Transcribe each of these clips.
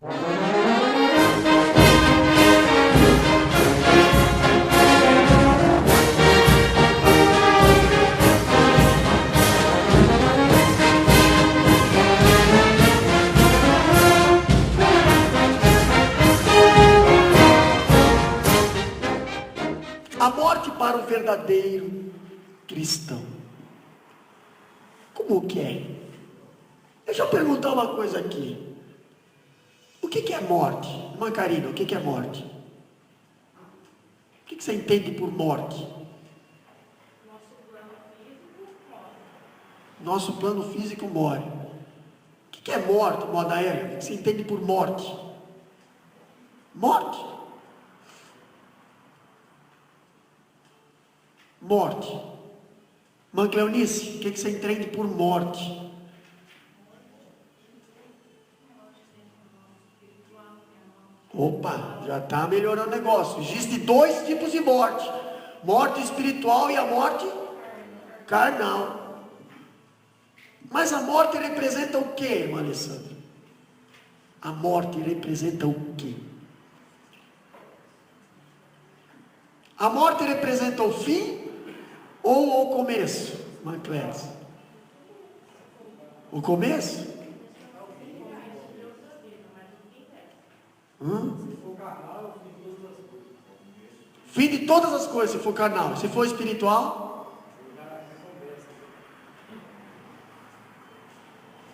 A morte para o verdadeiro cristão. Como que é? Deixa eu perguntar uma coisa aqui. O que é morte? Irmã Karina, o que é morte? O que você entende por morte? Nosso plano físico morre. O que é morte, Modaélia? O que você entende por morte? Morte. Morte. Irmã Cleonice, o que você entende por morte? Opa, já está melhorando o negócio. Existem dois tipos de morte: morte espiritual e a morte carnal. Mas a morte representa o que, irmã Alessandra? A morte representa o quê? A morte representa o fim ou o começo, irmã Clécia? O começo? Fim de todas as coisas, se for carnal. Se for espiritual?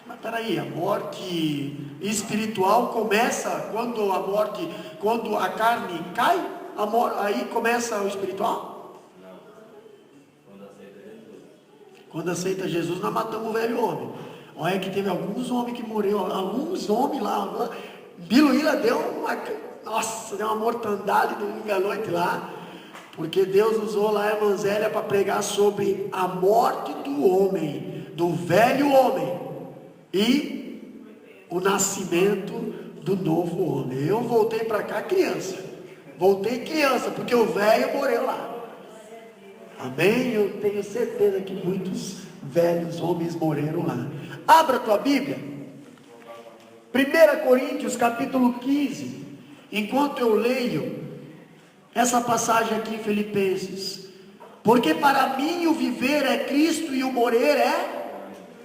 Mas peraí, a morte espiritual começa quando a carne cai? Aí começa o espiritual? Quando aceita Jesus, nós matamos o velho homem. Olha que teve alguns homens que morreram, alguns homens lá. Biluíla deu uma mortandade domingo à noite lá, porque Deus usou lá a Evangelha para pregar sobre a morte do homem, do velho homem, e o nascimento do novo homem. Eu voltei para cá criança, porque o velho morreu lá. Amém? Eu tenho certeza que muitos velhos homens morreram lá. Abra a tua Bíblia. 1 Coríntios capítulo 15, enquanto eu leio essa passagem aqui em Filipenses: porque para mim o viver é Cristo e o morrer é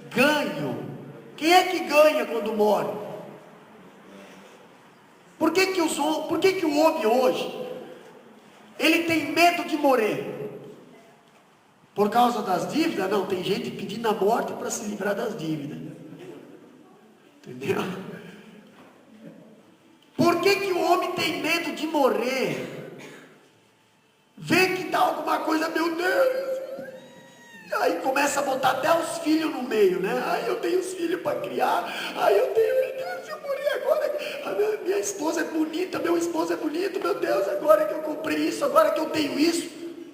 ganho. Quem é que ganha quando morre? Por que o homem hoje, ele tem medo de morrer? Por causa das dívidas? Não, tem gente pedindo a morte para se livrar das dívidas. Entendeu? Por que o homem tem medo de morrer? Vê que dá alguma coisa, meu Deus, aí começa a botar até os filhos no meio, né? Aí eu tenho os filhos para criar, aí eu tenho, meu Deus, se eu morrer agora, minha esposa é bonita, meu esposo é bonito, meu Deus, agora que eu comprei isso, agora que eu tenho isso.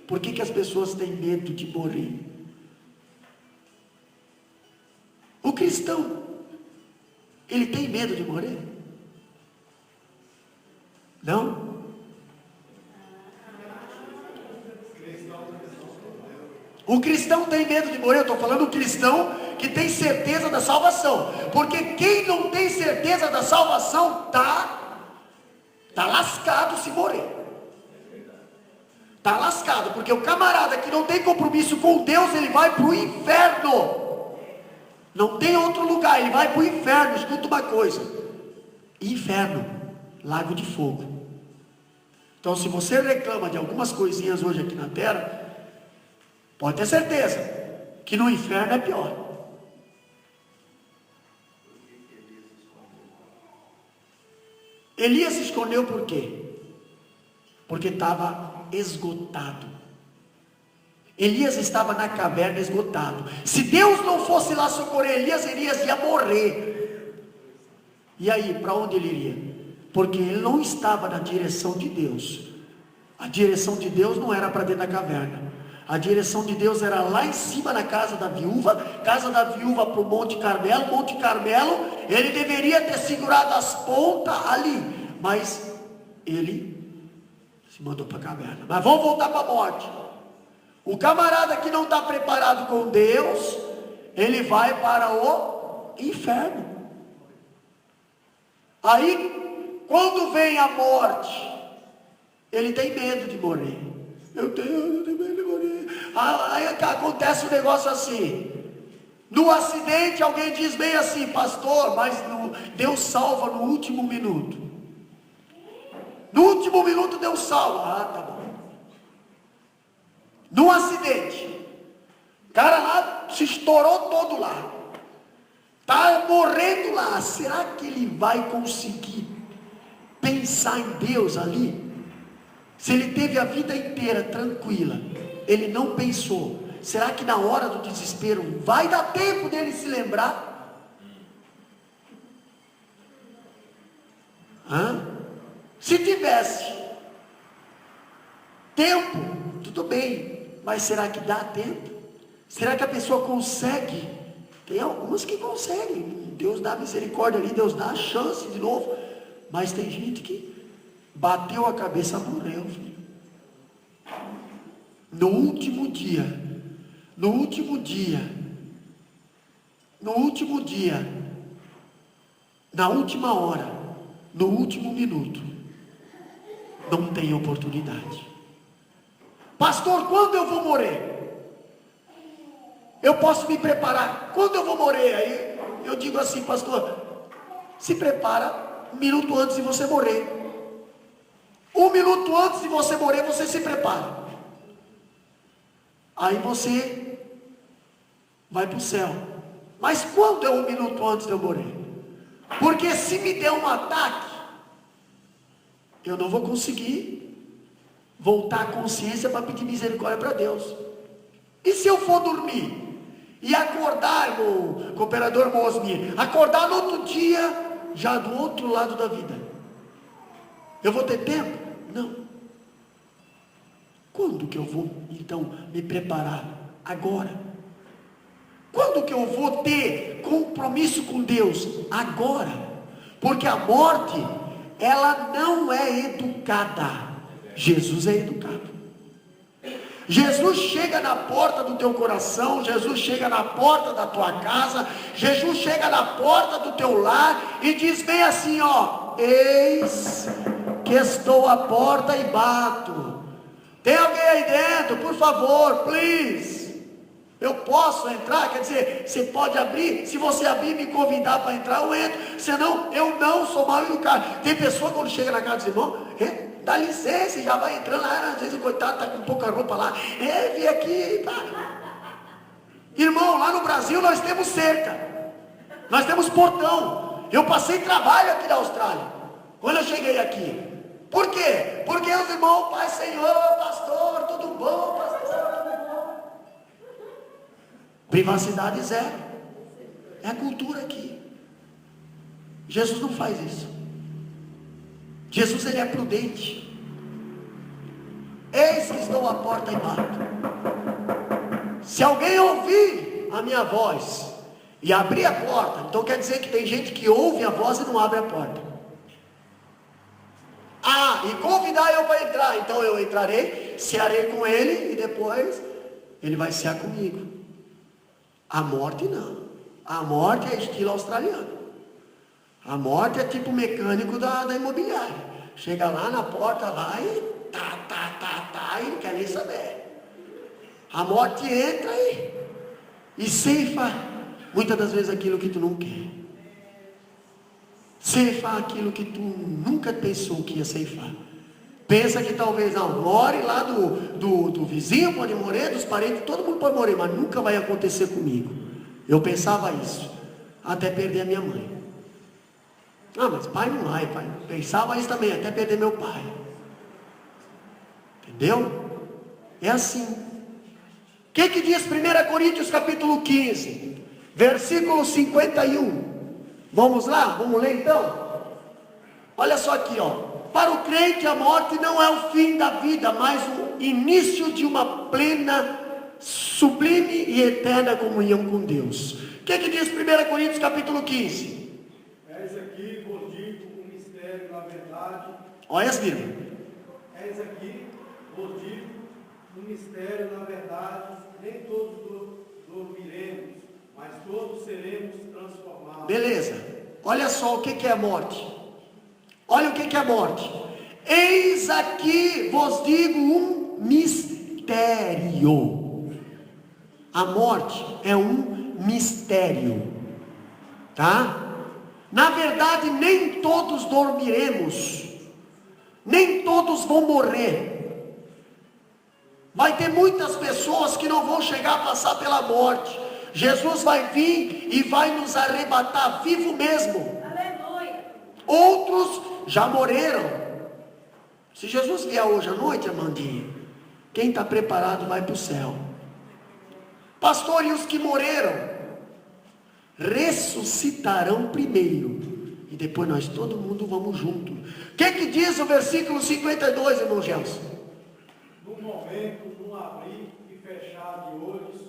Por que as pessoas têm medo de morrer? O cristão, ele tem medo de morrer? Não? O cristão tem medo de morrer. Eu estou falando do cristão que tem certeza da salvação, porque quem não tem certeza da salvação tá lascado se morrer. Está lascado, porque o camarada que não tem compromisso com Deus, ele vai para o inferno. Não tem outro lugar, ele vai para o inferno. Escuta uma coisa: inferno, lago de fogo. Então, se você reclama de algumas coisinhas hoje aqui na terra, pode ter certeza que no inferno é pior. Elias se escondeu por quê? Porque estava esgotado. Elias estava na caverna esgotado. Se Deus não fosse lá socorrer Elias, Elias ia morrer. E aí, para onde ele iria? Porque ele não estava na direção de Deus. A direção de Deus não era para dentro da caverna. A direção de Deus era lá em cima na casa da viúva para o Monte Carmelo. Monte Carmelo, ele deveria ter segurado as pontas ali, mas ele se mandou para a caverna. Mas vamos voltar para a morte. O camarada que não está preparado com Deus, ele vai para o inferno. Aí, quando vem a morte, ele tem medo de morrer. Eu tenho medo de morrer. Aí acontece um negócio assim. No acidente, alguém diz bem assim: pastor, mas Deus salva no último minuto. No último minuto Deus salva. Ah, tá bom. No acidente, o cara lá se estourou todo lá. Está morrendo lá. Será que ele vai conseguir pensar em Deus ali? Se ele teve a vida inteira tranquila, ele não pensou. Será que na hora do desespero vai dar tempo dele se lembrar? Se tivesse tempo, tudo bem, mas será que dá tempo? Será que a pessoa consegue? Tem algumas que conseguem, Deus dá misericórdia ali, Deus dá a chance de novo, mas tem gente que bateu a cabeça, morreu, filho. No último dia, na última hora, no último minuto, não tem oportunidade. Pastor, quando eu vou morrer? Eu posso me preparar. Quando eu vou morrer? Aí eu digo assim: pastor, se prepara 1 minuto antes de você morrer. 1 minuto antes de você morrer, você se prepara. Aí você vai para o céu. Mas quando é 1 minuto antes de eu morrer? Porque se me der um ataque, eu não vou conseguir voltar à consciência para pedir misericórdia para Deus. E se eu for dormir e acordar, irmão, cooperador Mosmir, acordar no outro dia, já do outro lado da vida, eu vou ter tempo? Não. Quando que eu vou então me preparar? Agora. Quando que eu vou ter compromisso com Deus? Agora. Porque a morte, ela não é educada. Jesus é educado. Jesus chega na porta do teu coração, Jesus chega na porta da tua casa, Jesus chega na porta do teu lar e diz bem assim, ó: eis que estou à porta e bato. Tem alguém aí dentro? Por favor, please. Eu posso entrar? Quer dizer, você pode abrir. Se você abrir e me convidar para entrar, eu entro. Senão, eu não sou mal educado. Tem pessoa quando chega na casa dos irmãos, dá licença, já vai entrando lá. Às vezes o coitado está com pouca roupa lá. Vem aqui. Pá. Irmão, lá no Brasil nós temos cerca. Nós temos portão. Eu passei trabalho aqui na Austrália, quando eu cheguei aqui. Por quê? Porque os irmãos, Pai, Senhor, pastor, tudo bom, pastor, tudo bom. Privacidade zero. É a cultura aqui. Jesus não faz isso. Jesus, ele é prudente. Eis que estou à porta e bato. Se alguém ouvir a minha voz e abrir a porta, então quer dizer que tem gente que ouve a voz e não abre a porta. E convidar eu para entrar, então eu entrarei, cearei com ele e depois ele vai cear comigo. A morte não. A morte é estilo australiano. A morte é tipo mecânico da imobiliária. Chega lá na porta lá e e não quer nem saber. A morte entra e ceifa muitas das vezes aquilo que tu não quer. Ceifar aquilo que tu nunca pensou que ia ceifar. Pensa que talvez more lá do vizinho, pode morrer, dos parentes, todo mundo pode morrer, mas nunca vai acontecer comigo. Eu pensava isso, até perder a minha mãe. Mas pai não vai, pai. Pensava isso também, até perder meu pai. Entendeu? É assim. O que diz 1 Coríntios capítulo 15, versículo 51? Vamos lá? Vamos ler então? Olha só aqui, ó. Para o crente a morte não é o fim da vida, mas o início de uma plena, sublime e eterna comunhão com Deus. O que diz 1 Coríntios capítulo 15? Eis aqui, vos digo um mistério na verdade. Olha esse livro. Eis aqui, vos digo um mistério na verdade. Nem todos dormiremos, mas todos seremos transformados. Beleza. Olha só o que é a morte. Olha o que é a morte. Eis aqui vos digo um mistério. A morte é um mistério, tá? Na verdade, nem todos dormiremos, nem todos vão morrer. Vai ter muitas pessoas que não vão chegar a passar pela morte. Jesus vai vir e vai nos arrebatar vivo mesmo. Aleluia. Outros já morreram. Se Jesus vier hoje à noite, Amandinha, quem está preparado vai para o céu. Pastor, e os que morreram? Ressuscitarão primeiro, e depois nós todo mundo vamos junto. O que diz o versículo 52, irmão Gelson? No momento, num abrir e fechar de olhos,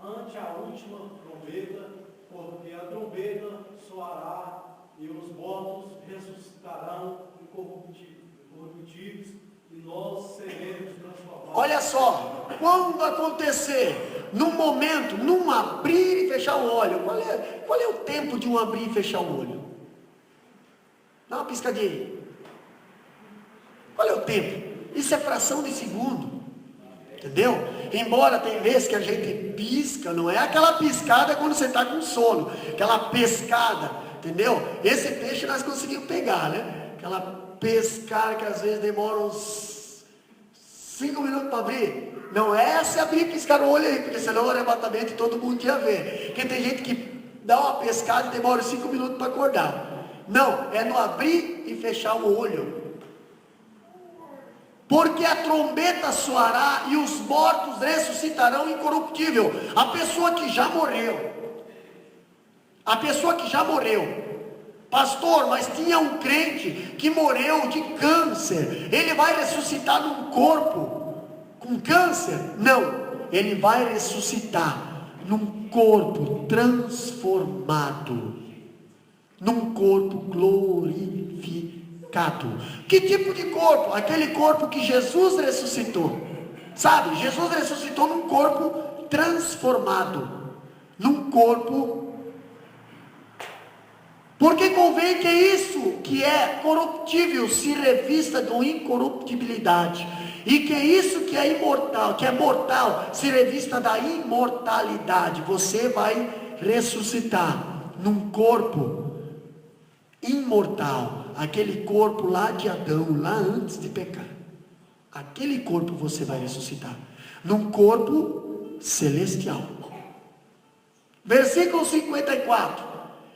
ante a última trombeta, porque a trombeta soará e os mortos ressuscitarão incorruptíveis e nós seremos transformados. Olha só, quando acontecer, num momento, num abrir e fechar o olho, qual é o tempo de um abrir e fechar o olho? Dá uma piscadinha aí. Qual é o tempo? Isso é fração de segundo, entendeu? Embora tem vezes que a gente pisca, não é aquela piscada quando você está com sono, aquela pescada, entendeu? Esse peixe nós conseguimos pegar, né? Aquela pescada que às vezes demora uns 5 minutos para abrir. Não é essa abrir e piscar o olho aí, porque senão o arrebatamento todo mundo ia ver. Porque tem gente que dá uma pescada e demora 5 minutos para acordar. Não, é no abrir e fechar o olho. Porque a trombeta soará e os mortos ressuscitarão incorruptível. A pessoa que já morreu. A pessoa que já morreu. Pastor, mas tinha um crente que morreu de câncer. Ele vai ressuscitar num corpo com câncer? Não. Ele vai ressuscitar num corpo transformado. Num corpo glorificado. Que tipo de corpo? Aquele corpo que Jesus ressuscitou. Sabe, Jesus ressuscitou num corpo transformado. Num corpo. Porque convém que isso que é corruptível se revista com incorruptibilidade. E que isso que é imortal, que é mortal, se revista da imortalidade. Você vai ressuscitar num corpo imortal, aquele corpo lá de Adão, lá antes de pecar. Aquele corpo você vai ressuscitar num corpo celestial. Versículo 54.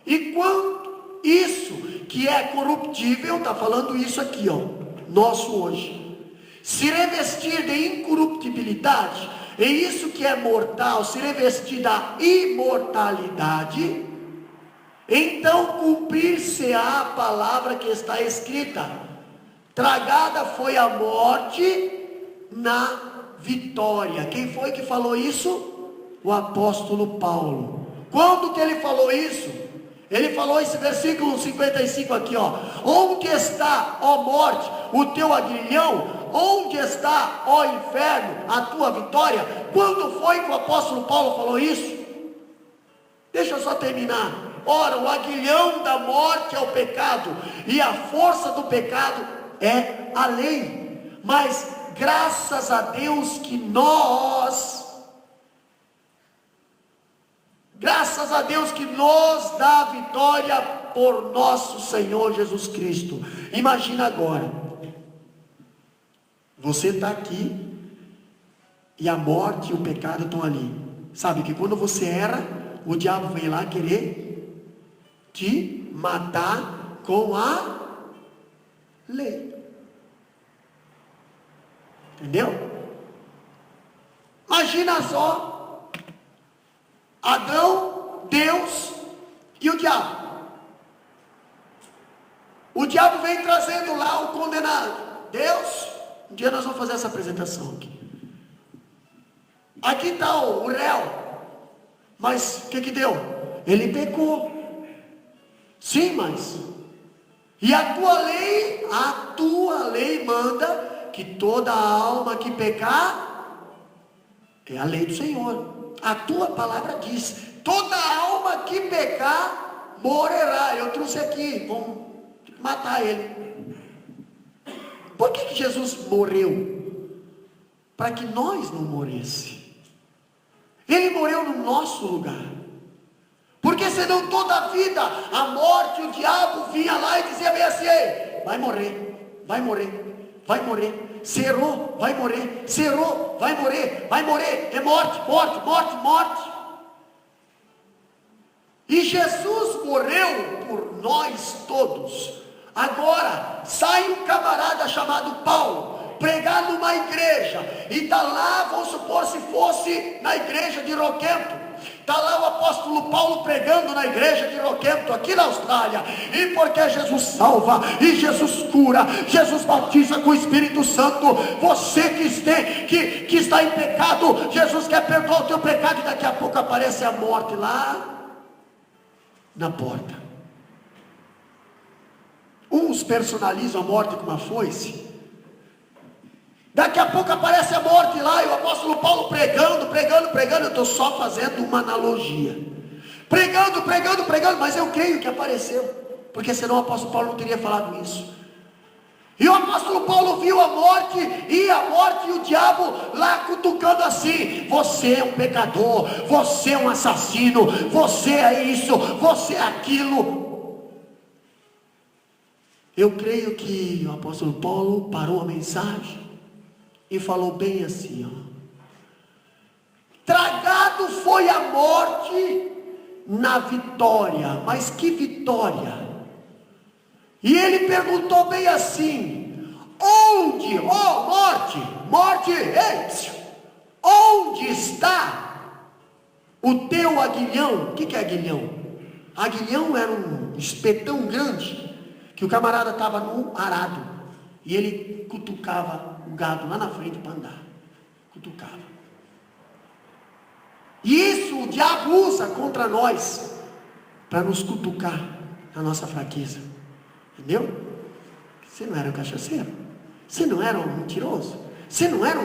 E quanto isso que é corruptível, está falando isso aqui, ó, nosso hoje, se revestir de incorruptibilidade, e isso que é mortal se revestir da imortalidade, então cumprir-se-á a palavra que está escrita: tragada foi a morte na vitória. Quem foi que falou isso? O apóstolo Paulo. Quando que ele falou isso? Ele falou esse versículo 55 aqui, ó. Onde está, ó morte, o teu aguilhão? Onde está, ó inferno, a tua vitória? Quando foi que o apóstolo Paulo falou isso? Deixa eu só terminar. Ora, o aguilhão da morte é o pecado, e a força do pecado é a lei. Mas graças a Deus que graças a Deus que nos dá a vitória por nosso Senhor Jesus Cristo. Imagina agora, você está aqui, e a morte e o pecado estão ali. Sabe que quando você erra, o diabo vem lá querer te matar com a lei. Entendeu? Imagina só, Adão, Deus e o diabo. O diabo vem trazendo lá o condenado. Deus, um dia nós vamos fazer essa apresentação aqui. Aqui está o réu. Mas o que deu? Ele pecou. Sim, mas e a tua lei manda que toda alma que pecar, é a lei do Senhor. A tua palavra diz: toda alma que pecar morrerá. Eu trouxe aqui, vamos matar ele. Por que Jesus morreu? Para que nós não morresse. Ele morreu no nosso lugar. Porque senão toda a vida, a morte, o diabo vinha lá e dizia bem assim: ei, vai morrer, vai morrer, vai morrer. Se errou, vai morrer. Se errou, vai morrer, vai morrer. É morte, morte, morte, morte. E Jesus morreu por nós todos. Agora, sai um camarada chamado Paulo, pregar numa igreja, e está lá, vamos supor, se fosse na igreja de Rockhampton, está lá o apóstolo Paulo pregando na igreja de Rockhampton, aqui na Austrália, e porque Jesus salva, e Jesus cura, Jesus batiza com o Espírito Santo, você que está em pecado, Jesus quer perdoar o teu pecado, e daqui a pouco aparece a morte lá na porta. Uns personalizam a morte com uma foice. Daqui a pouco aparece a morte lá, e o apóstolo Paulo pregando, eu estou só fazendo uma analogia. Pregando, mas eu creio que apareceu, porque senão o apóstolo Paulo não teria falado isso. E o apóstolo Paulo viu a morte e o diabo lá cutucando assim: você é um pecador, você é um assassino, você é isso, você é aquilo. Eu creio que o apóstolo Paulo parou a mensagem e falou bem assim, ó: tragado foi a morte na vitória. Mas que vitória? E ele perguntou bem assim: onde, ó morte, ei, onde está o teu aguilhão? O que é aguilhão? Aguilhão era um espetão grande, que o camarada estava no arado, e ele cutucava o gado lá na frente para andar, cutucava. E isso o diabo usa contra nós, para nos cutucar na nossa fraqueza, entendeu? Você não era um cachaceiro, você não era um mentiroso, você não era,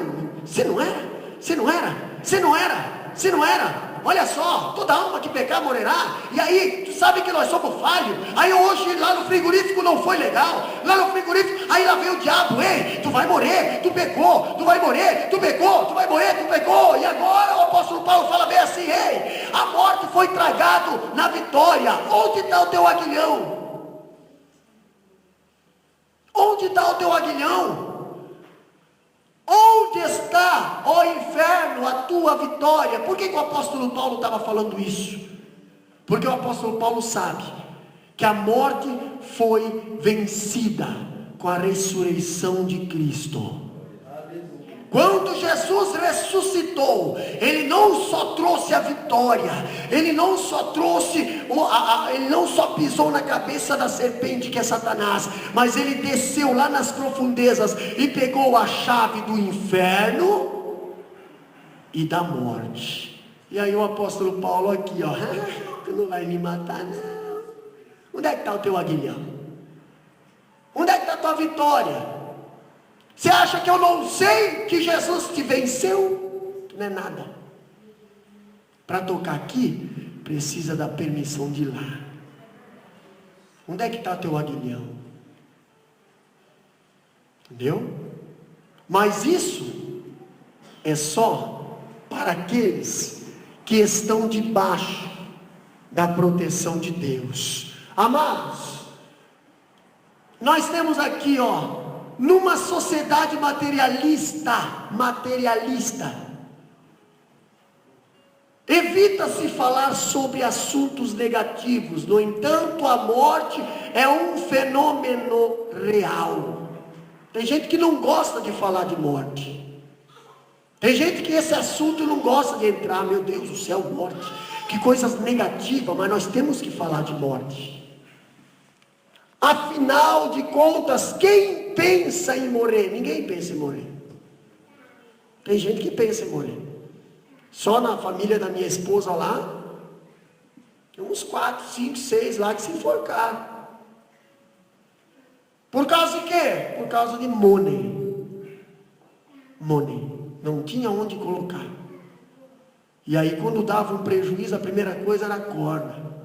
olha só, toda alma que pecar morrerá. E aí, tu sabe que nós somos falhos. Aí hoje lá no frigorífico não foi legal, lá no frigorífico, aí lá veio o diabo: ei, tu vai morrer, tu pecou, tu vai morrer, tu pecou, tu vai morrer, tu pecou. E agora o apóstolo Paulo fala bem assim: ei, a morte foi tragado na vitória. Onde está o teu aguilhão? Onde está o teu aguilhão? Onde está, ó inferno, a tua vitória? Por que o apóstolo Paulo estava falando isso? Porque o apóstolo Paulo sabe que a morte foi vencida com a ressurreição de Cristo. Quando Jesus ressuscitou, Ele não só trouxe a vitória, Ele não só pisou na cabeça da serpente, que é Satanás, mas Ele desceu lá nas profundezas e pegou a chave do inferno e da morte. E aí o apóstolo Paulo aqui, ó: tu não vai me matar não. Onde é que está o teu aguilhão? Onde é que está a tua vitória? Você acha que eu não sei que Jesus te venceu? Não é nada. Para tocar aqui, precisa da permissão de lá. Onde é que está teu aguilhão? Entendeu? Mas isso é só para aqueles que estão debaixo da proteção de Deus. Amados, nós temos aqui, ó, numa sociedade materialista, evita-se falar sobre assuntos negativos. No entanto, a morte é um fenômeno real. Tem gente que não gosta de falar de morte. Tem gente que esse assunto não gosta de entrar. Meu Deus do céu, morte, que coisas negativas. Mas nós temos que falar de morte. Afinal de contas, quem pensa em morrer? Ninguém pensa em morrer. Tem gente que pensa em morrer. Só na família da minha esposa lá, tem uns 4, 5, 6 lá que se enforcaram. Por causa de quê? Por causa de money. Não tinha onde colocar. E aí quando dava um prejuízo, a primeira coisa era a corda.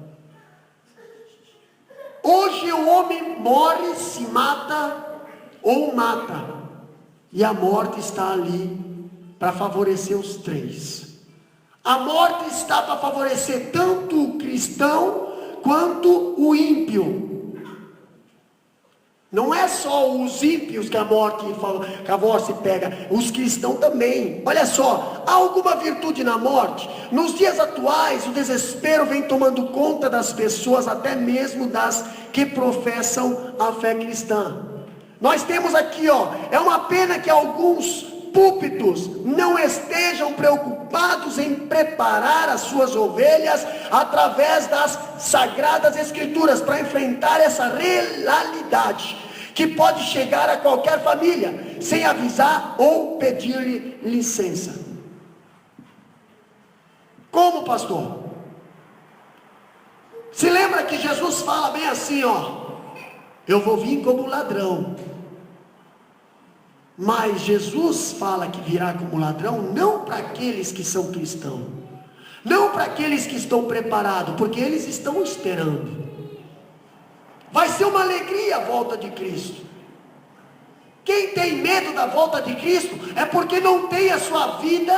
Hoje Hoje o homem morre, se mata ou mata, e a morte está ali para favorecer os três. A morte está para favorecer tanto o cristão quanto o ímpio. Não é só os ímpios que a morte pega, os cristãos também. Olha só, há alguma virtude na morte? Nos dias atuais, o desespero vem tomando conta das pessoas, até mesmo das que professam a fé cristã. Nós temos aqui, é uma pena que alguns púlpitos não estejam preocupados em preparar as suas ovelhas através das sagradas escrituras para enfrentar essa realidade que pode chegar a qualquer família sem avisar ou pedir-lhe licença. Como, pastor? Se lembra que Jesus fala bem assim, eu vou vir como ladrão. Mas Jesus fala que virá como ladrão não para aqueles que são cristãos, não para aqueles que estão preparados, porque eles estão esperando. Vai ser uma alegria a volta de Cristo. Quem tem medo da volta de Cristo é porque não tem a sua vida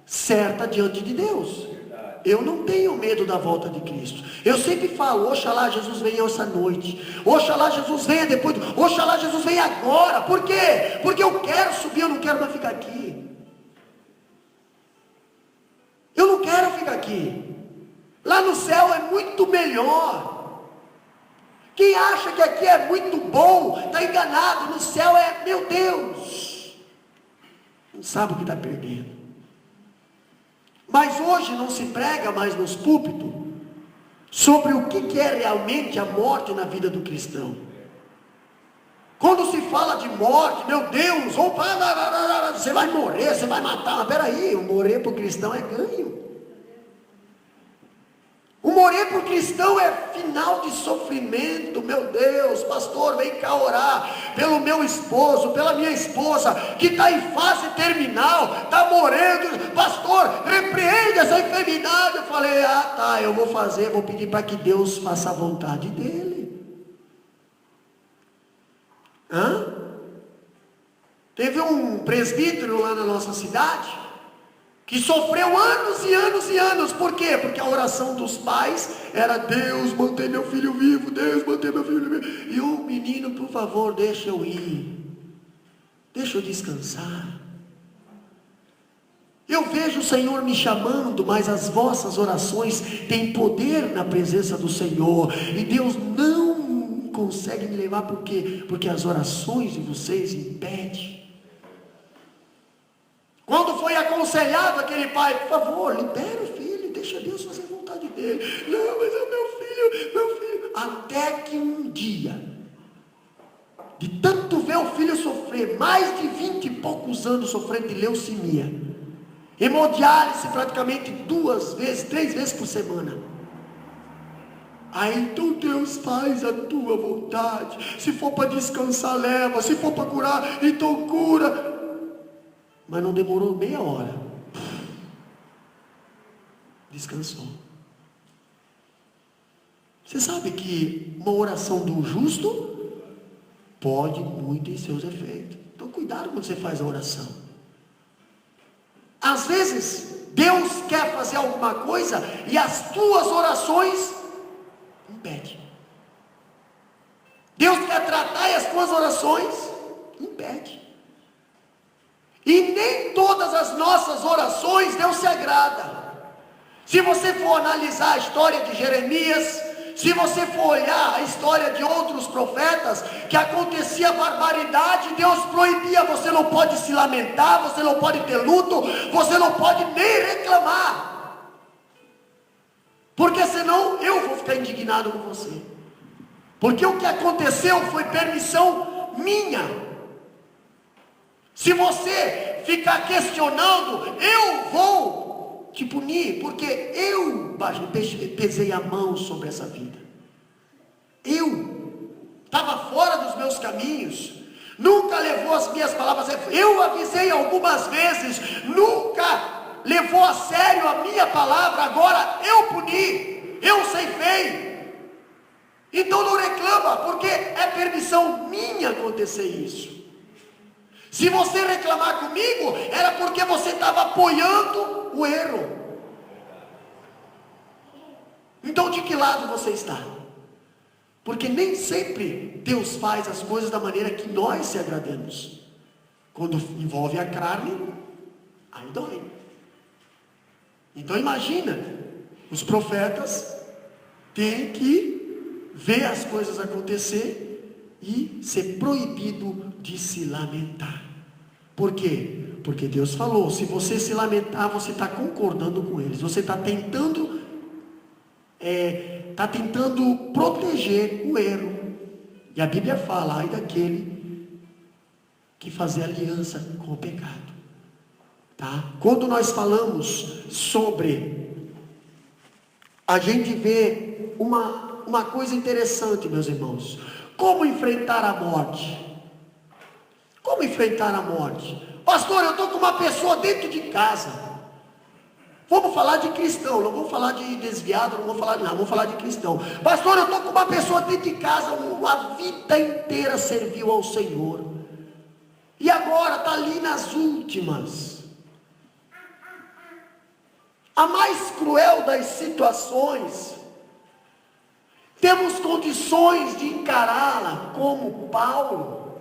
certa diante de Deus. Eu não tenho medo da volta de Cristo. Eu sempre falo, oxalá Jesus venha essa noite, oxalá Jesus venha depois, oxalá Jesus venha agora. Por quê? Porque eu quero subir, eu não quero mais ficar aqui. Eu não quero ficar aqui. Lá no céu é muito melhor. Quem acha que aqui é muito bom, está enganado. No céu é, meu Deus, não sabe o que está perdendo. Mas hoje não se prega mais nos púlpitos sobre o que é realmente a morte na vida do cristão. Quando se fala de morte, meu Deus, você vai morrer, você vai matar. Mas peraí, o morrer para o cristão é ganho. O morrer para o cristão é final de sofrimento. Meu Deus, pastor, vem cá orar pelo meu esposo, pela minha esposa, que está em fase terminal, está morrendo. Pastor, repreende essa enfermidade. Eu falei, eu vou pedir para que Deus faça a vontade dele. Teve um presbítero lá na nossa cidade, que sofreu anos e anos e anos. Por quê? Porque a oração dos pais era: Deus, mantém meu filho vivo, Deus, mantém meu filho vivo. E o menino, por favor, deixa eu ir, deixa eu descansar. Eu vejo o Senhor me chamando, mas as vossas orações têm poder na presença do Senhor, e Deus não consegue me levar. Por quê? Porque as orações de vocês impedem. Quando foi aconselhado aquele pai, por favor, libera o filho, deixa Deus fazer a vontade dele. Não, mas é o meu filho. Até que um dia, de tanto ver o filho sofrer, mais de 20 e poucos anos sofrendo de leucemia, hemodiálise praticamente 2 vezes, 3 vezes por semana. Aí então Deus, faz a tua vontade. Se for para descansar, leva. Se for para curar, então cura. Mas não demorou meia hora, descansou. Você sabe que uma oração do justo pode muito em seus efeitos. Então cuidado quando você faz a oração. Às vezes Deus quer fazer alguma coisa e as tuas orações impedem. Deus quer tratar e as tuas orações impedem. E nem todas as nossas orações Deus se agrada. Se você for analisar a história de Jeremias, se você for olhar a história de outros profetas, que acontecia barbaridade, Deus proibia: você não pode se lamentar, você não pode ter luto, você não pode nem reclamar, porque senão eu vou ficar indignado com você, porque o que aconteceu foi permissão minha. Se você ficar questionando, eu vou te punir, porque eu pesei a mão sobre essa vida. Eu estava fora dos meus caminhos, nunca levou as minhas palavras. Eu avisei algumas vezes, nunca levou a sério a minha palavra. Agora eu puni, eu ceifei. Então não reclame. reclama porque é permissão minha acontecer isso. Se você reclamar comigo, era porque você estava apoiando o erro. Então de que lado você está? Porque nem sempre Deus faz as coisas da maneira que nós se agradamos. Quando envolve a carne, aí dói. Então imagina, os profetas têm que ver as coisas acontecer e ser proibido de se lamentar. Por quê? Porque Deus falou, se você se lamentar, você está concordando com eles, você está tentando proteger o erro. E a Bíblia fala, ai daquele que fazer aliança com o pecado. Tá? Quando nós falamos sobre, a gente vê uma coisa interessante, meus irmãos. Como enfrentar a morte? Como enfrentar a morte? Pastor, eu estou com uma pessoa dentro de casa. Vamos falar de cristão, não vamos falar de desviado, não vamos falar de nada, vamos falar de cristão. Pastor, eu estou com uma pessoa dentro de casa, uma vida inteira serviu ao Senhor. E agora está ali nas últimas. A mais cruel das situações. Temos condições de encará-la como Paulo.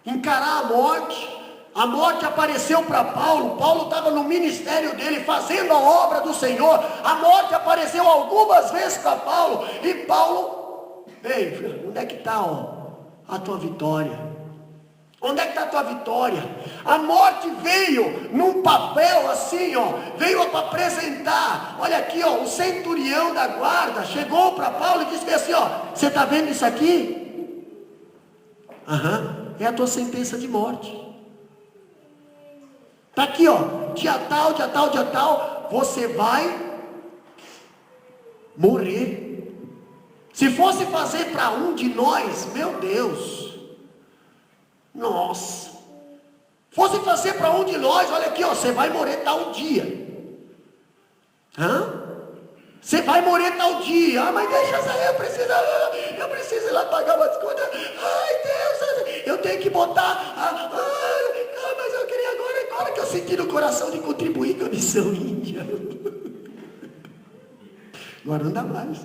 Encarar a morte. A morte apareceu para Paulo. Paulo estava no ministério dele, fazendo a obra do Senhor. A morte apareceu algumas vezes para Paulo. E Paulo, ei, filho, onde é que está a tua vitória? Onde é que está a tua vitória? A morte veio num papel assim, veio para apresentar. Olha aqui, o centurião da guarda chegou para Paulo e disse assim, você está vendo isso aqui? É a tua sentença de morte. Está aqui, dia tal, dia tal, dia tal, você vai morrer. Se fosse fazer para um de nós, meu Deus, nossa, fosse fazer para um de nós, olha aqui, você vai morrer tal dia. Você vai morrer tal dia. Mas deixa eu sair, eu preciso ir lá pagar umas contas. Ai Deus, eu tenho que botar. Mas eu queria agora que eu senti no coração de contribuir com a missão índia. Agora não dá mais.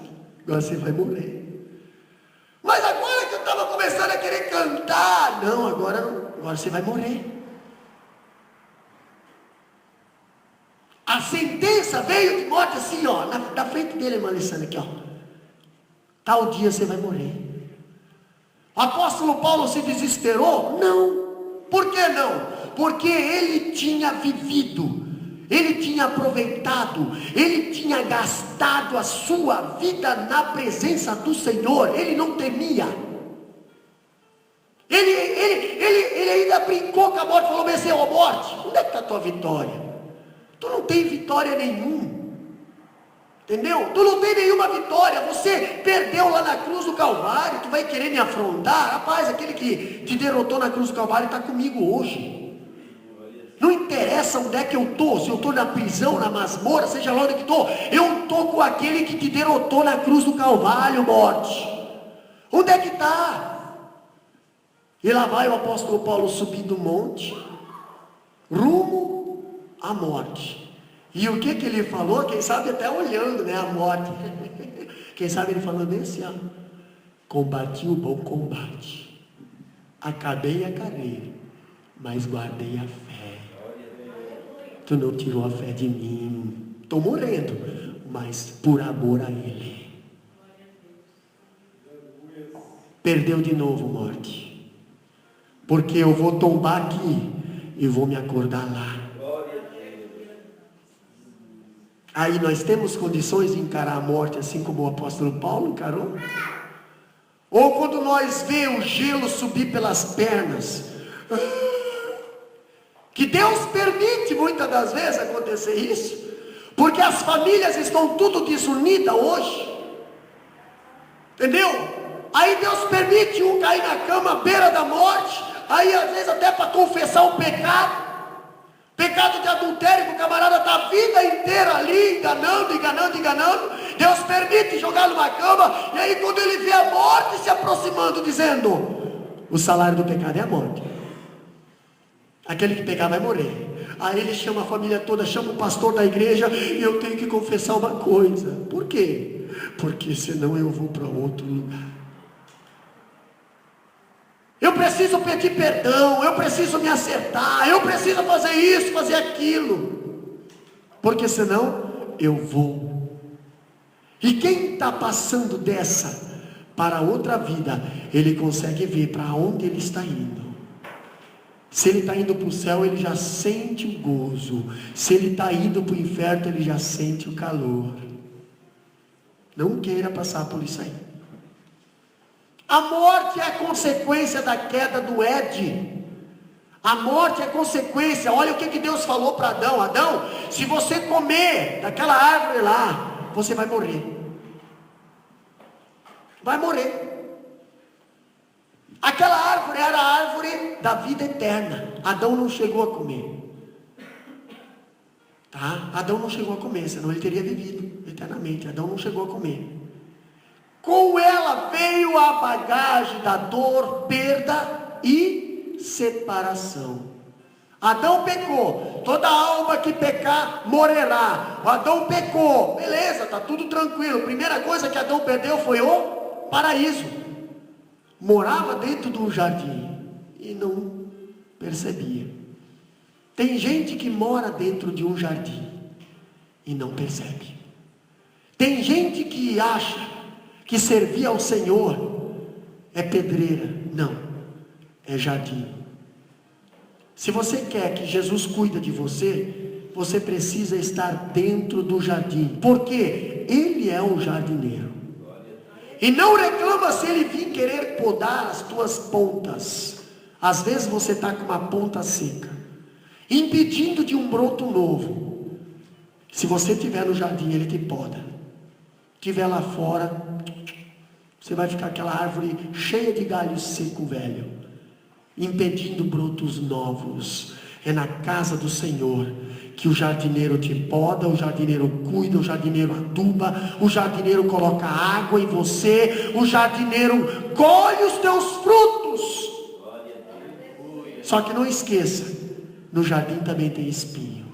Agora você vai morrer. Mas agora que eu estava começando a querer cantar, não, agora você vai morrer. A sentença veio de morte assim, na frente dele, irmã Alessandra, aqui, tal dia você vai morrer. O apóstolo Paulo se desesperou? Não. Por que não? Porque ele tinha vivido, ele tinha aproveitado, ele tinha gastado a sua vida na presença do Senhor, ele não temia. Ele ainda brincou com a morte, falou, mas morte, onde é que está a tua vitória? Tu não tem vitória nenhuma. Entendeu? Tu não tem nenhuma vitória. Você perdeu lá na cruz do Calvário. Tu vai querer me afrontar? Rapaz, aquele que te derrotou na cruz do Calvário está comigo hoje. Não interessa onde é que eu estou. Se eu estou na prisão, na masmorra, seja lá onde que estou. Eu estou com aquele que te derrotou na cruz do Calvário, morte. Onde é que está? E lá vai o apóstolo Paulo subindo o monte, rumo a morte. E o que ele falou? Quem sabe até olhando, a morte. Quem sabe ele falou assim, combati o bom combate, acabei a carreira, mas guardei a fé. Tu não tirou a fé de mim. Estou morrendo, mas por amor a Ele. Perdeu de novo, morte. Porque eu vou tombar aqui e vou me acordar lá. Aí nós temos condições de encarar a morte assim como o apóstolo Paulo encarou? Ou quando nós vemos o gelo subir pelas pernas, que Deus permite muitas das vezes acontecer isso, porque as famílias estão tudo desunidas hoje, entendeu? Aí Deus permite um cair na cama à beira da morte, aí às vezes até para confessar o pecado de adultério, que o camarada está a vida inteira ali, enganando. Deus permite jogar numa cama, e aí quando ele vê a morte se aproximar, aproximando, dizendo: o salário do pecado é a morte. Aquele que pecar vai morrer. Aí ele chama a família toda, chama o pastor da igreja, e eu tenho que confessar uma coisa. Por quê? Porque senão eu vou para outro lugar. Eu preciso pedir perdão, eu preciso me acertar, eu preciso fazer isso, fazer aquilo, porque senão eu vou. E quem está passando dessa para outra vida, ele consegue ver para onde ele está indo. Se ele está indo para o céu, ele já sente o gozo. Se ele está indo para o inferno, ele já sente o calor. Não queira passar por isso aí. A morte é a consequência da queda do Éden. A morte é consequência. Olha o que Deus falou para Adão: Adão, se você comer daquela árvore lá, você vai morrer. Vai morrer. Aquela árvore era a árvore da vida eterna. Adão não chegou a comer. Tá? Adão não chegou a comer, senão ele teria vivido eternamente. Adão não chegou a comer. Com ela veio a bagagem da dor, perda e separação. Adão pecou. Toda alma que pecar morrerá. O Adão pecou. Beleza, está tudo tranquilo. A primeira coisa que Adão perdeu foi o paraíso. Morava dentro de um jardim e não percebia. Tem gente que mora dentro de um jardim e não percebe. Tem gente que acha que servir ao Senhor é pedreira. Não, é jardim. Se você quer que Jesus cuide de você, você precisa estar dentro do jardim, porque Ele é o jardineiro. E não reclama se Ele vir querer podar as tuas pontas. Às vezes você está com uma ponta seca, impedindo de um broto novo. Se você estiver no jardim, Ele te poda. Estiver lá fora, você vai ficar aquela árvore cheia de galho seco velho, impedindo brotos novos. É na casa do Senhor que o jardineiro te poda, o jardineiro cuida, o jardineiro aduba, o jardineiro coloca água em você, o jardineiro colhe os teus frutos. Só que não esqueça, no jardim também tem espinho.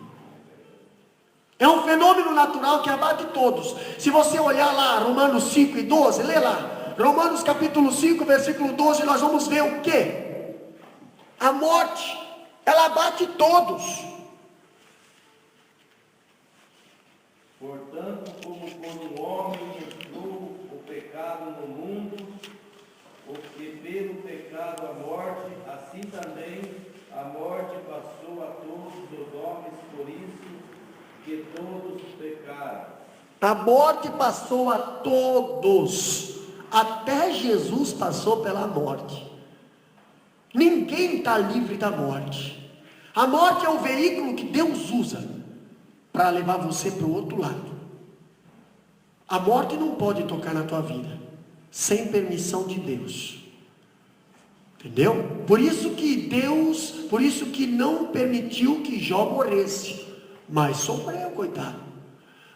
É um fenômeno natural que abate todos. Se você olhar lá, Romanos 5 e 12, lê lá. Romanos capítulo 5, versículo 12, nós vamos ver o quê? A morte, ela abate todos. Portanto, como por um homem entrou o pecado no mundo, porque pelo pecado a morte, assim também a morte passou a todos os homens, por isso que todos pecaram. A morte passou a todos. Até Jesus passou pela morte. Ninguém está livre da morte. A morte é o veículo que Deus usa para levar você para o outro lado. A morte não pode tocar na tua vida sem permissão de Deus. Entendeu? Por isso que não permitiu que Jó morresse, mas sofreu, coitado.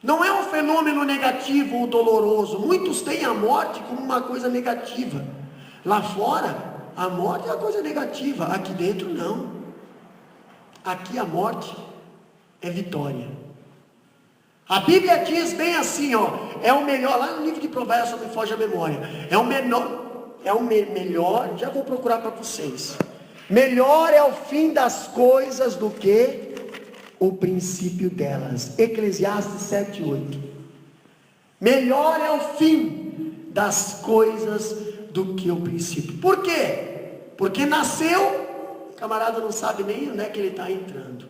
Não é um fenômeno negativo ou doloroso. Muitos têm a morte como uma coisa negativa. Lá fora, a morte é uma coisa negativa. Aqui dentro, não. Aqui a morte é vitória. A Bíblia diz bem assim, ó. É o melhor, lá no livro de Provérbios, não me foge a memória. Melhor, já vou procurar para vocês. Melhor é o fim das coisas do que o princípio delas. Eclesiastes 7:8. Melhor é o fim das coisas do que o princípio. Por quê? Porque nasceu, o camarada não sabe nem onde é que ele está entrando.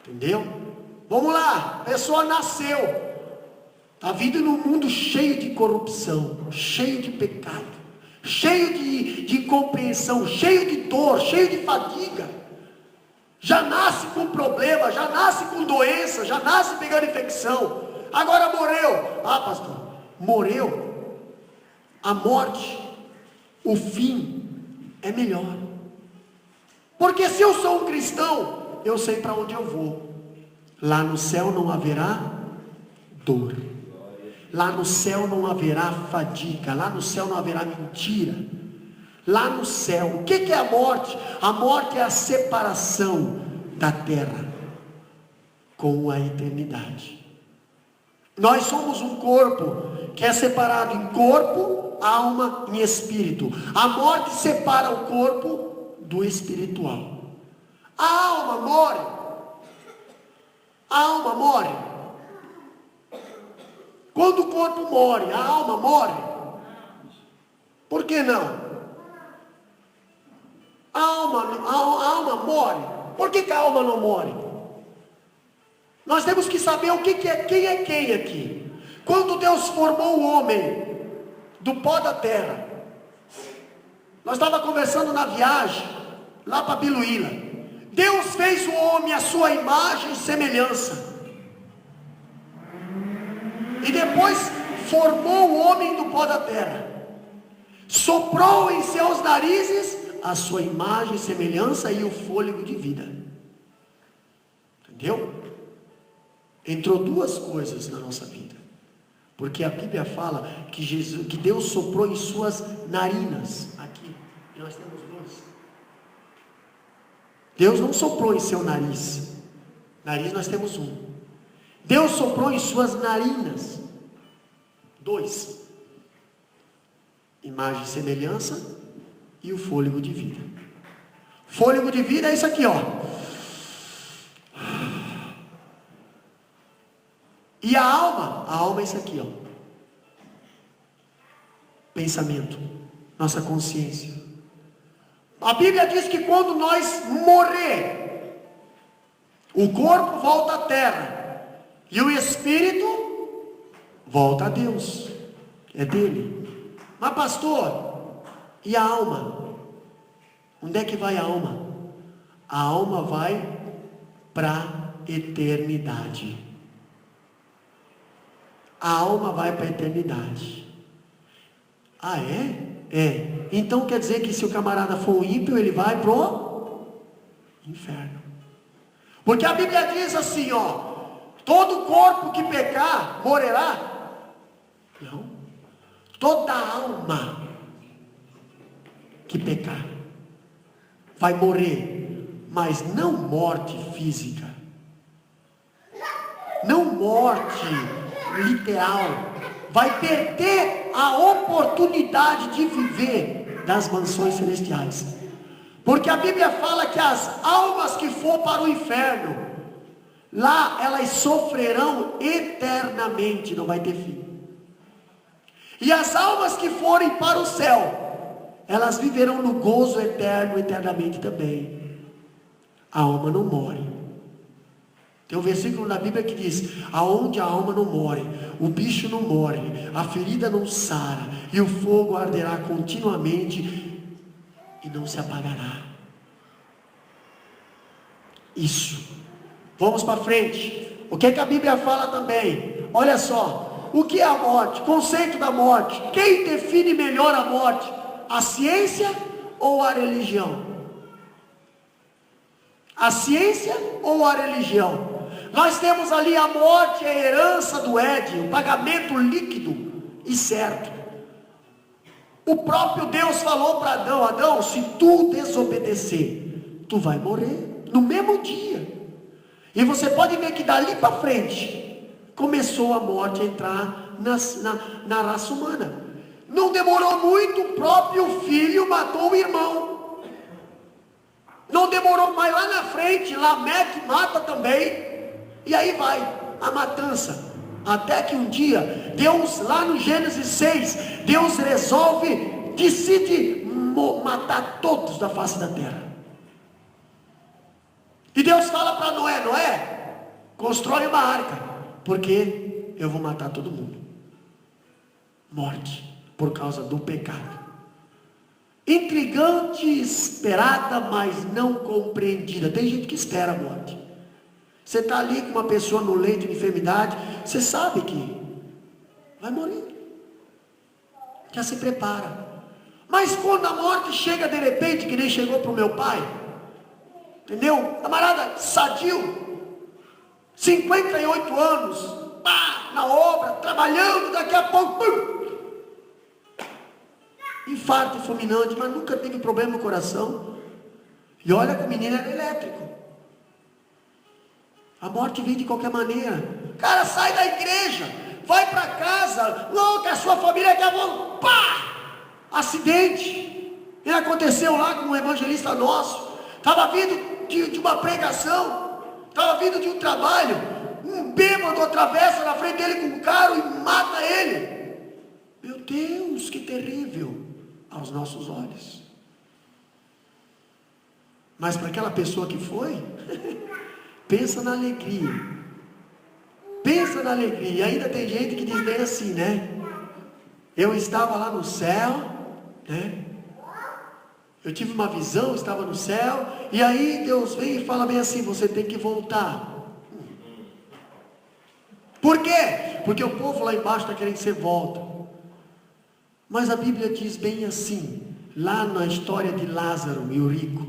Entendeu? Vamos lá, a pessoa nasceu, está vindo num mundo cheio de corrupção, cheio de pecado, cheio de incompreensão, cheio de dor, cheio de fadiga. Já nasce com problema, já nasce com doença, já nasce pegando infecção. Agora morreu. Ah, pastor, morreu. A morte, o fim é melhor. Porque se eu sou um cristão, eu sei para onde eu vou. Lá no céu não haverá dor. Lá no céu não haverá fadiga, lá no céu não haverá mentira. Lá no céu, o que é a morte? A morte é a separação da terra com a eternidade. Nós somos um corpo que é separado em corpo, alma e espírito. A morte separa o corpo do espiritual. A alma morre. A alma morre. Quando o corpo morre, a alma morre. Por que não? A alma morre. Por que a alma não morre? Nós temos que saber o que é quem aqui. Quando Deus formou o homem do pó da terra, nós estávamos conversando na viagem lá para Biluíla. Deus fez o homem à sua imagem e semelhança. E depois formou o homem do pó da terra. Soprou em seus narizes a sua imagem e semelhança e o fôlego de vida. Entendeu? Entrou duas coisas na nossa vida. Porque a Bíblia fala que Deus soprou em suas narinas. Aqui, e nós temos dois. Deus não soprou em seu nariz. Nariz nós temos um. Deus soprou em suas narinas. Dois. Imagem e semelhança e o fôlego de vida. Fôlego de vida é isso aqui, ó. E a alma é isso aqui, ó. Pensamento, nossa consciência. A Bíblia diz que quando nós morrer, o corpo volta à terra e o espírito volta a Deus. É dele. Mas pastor, e a alma? Onde é que vai a alma? A alma vai para a eternidade. A alma vai para a eternidade. Ah, é? É. Então quer dizer que se o camarada for um ímpio, ele vai pro inferno. Porque a Bíblia diz assim, ó: todo corpo que pecar, morrerá. Não. Toda alma que pecar vai morrer, mas não morte física, não morte literal, vai perder a oportunidade de viver das mansões celestiais. Porque a Bíblia fala que as almas que for para o inferno, lá elas sofrerão eternamente, não vai ter fim. E as almas que forem para o céu, elas viverão no gozo eterno, eternamente também. A alma não morre. Tem um versículo na Bíblia que diz: aonde a alma não morre, o bicho não morre, a ferida não sara, e o fogo arderá continuamente e não se apagará. Isso. Vamos para frente. O que a Bíblia fala também? Olha só, o que é a morte? Conceito da morte. Quem define melhor a morte? A ciência ou a religião? A ciência ou a religião? Nós temos ali a morte, a herança do Éden, o pagamento líquido e certo. O próprio Deus falou para Adão: Adão, se tu desobedecer, tu vai morrer no mesmo dia. E você pode ver que dali para frente começou a morte a entrar na raça humana. Não demorou muito, o próprio filho matou o irmão. Não demorou mais, lá na frente, Lameque mata também. E aí vai a matança. Até que um dia, Deus, lá no Gênesis 6, Deus decide matar todos da face da terra. E Deus fala para Noé: Noé, constrói uma arca, porque eu vou matar todo mundo. Morte, por causa do pecado. Intrigante, esperada, mas não compreendida. Tem gente que espera a morte. Você está ali com uma pessoa no leito de enfermidade, você sabe que vai morrer. Já se prepara. Mas quando a morte chega de repente, que nem chegou para o meu pai, entendeu? Camarada sadio, 58 anos, pá, na obra, trabalhando, daqui a pouco, pum, infarto fulminante, mas nunca teve problema no coração. E olha que o menino era elétrico. A morte vem de qualquer maneira. Cara, sai da igreja, vai para casa, louca, a sua família quer, pá! Acidente. Ele aconteceu lá com um evangelista nosso. Estava vindo de uma pregação, estava vindo de um trabalho. Um bêbado atravessa na frente dele com um carro e mata ele. Meu Deus, que terrível aos nossos olhos. Mas para aquela pessoa que foi, pensa na alegria. Pensa na alegria. E ainda tem gente que diz bem assim, né? Eu estava lá no céu, né? Eu tive uma visão, estava no céu, e aí Deus vem e fala bem assim: você tem que voltar. Por quê? Porque o povo lá embaixo está querendo que você volta. Mas a Bíblia diz bem assim, lá na história de Lázaro e o rico: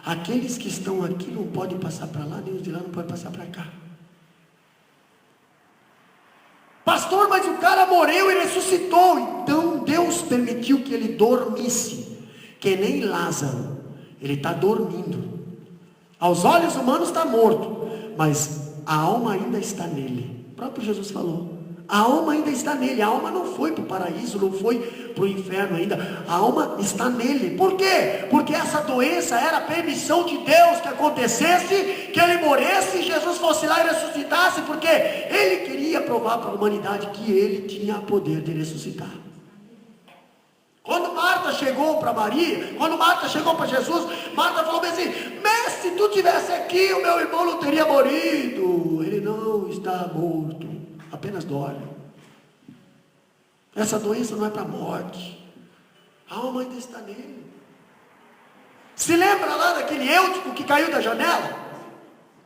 aqueles que estão aqui não podem passar para lá, nem os de lá não podem passar para cá. Pastor, mas o cara morreu e ressuscitou. Então Deus permitiu que ele dormisse, que nem Lázaro. Ele está dormindo. Aos olhos humanos está morto, mas a alma ainda está nele. O próprio Jesus falou: a alma ainda está nele. A alma não foi para o paraíso, não foi para o inferno ainda. A alma está nele. Por quê? Porque essa doença era a permissão de Deus que acontecesse, que ele morresse e Jesus fosse lá e ressuscitasse, porque ele queria provar para a humanidade que ele tinha poder de ressuscitar. Quando Marta chegou para Maria, quando Marta chegou para Jesus, Marta falou bem assim: mestre, se tu estivesse aqui, o meu irmão não teria morrido. Ele não está morto, apenas dorme. Essa doença não é para a morte, a alma ainda está nele. Se lembra lá daquele Eutico que caiu da janela?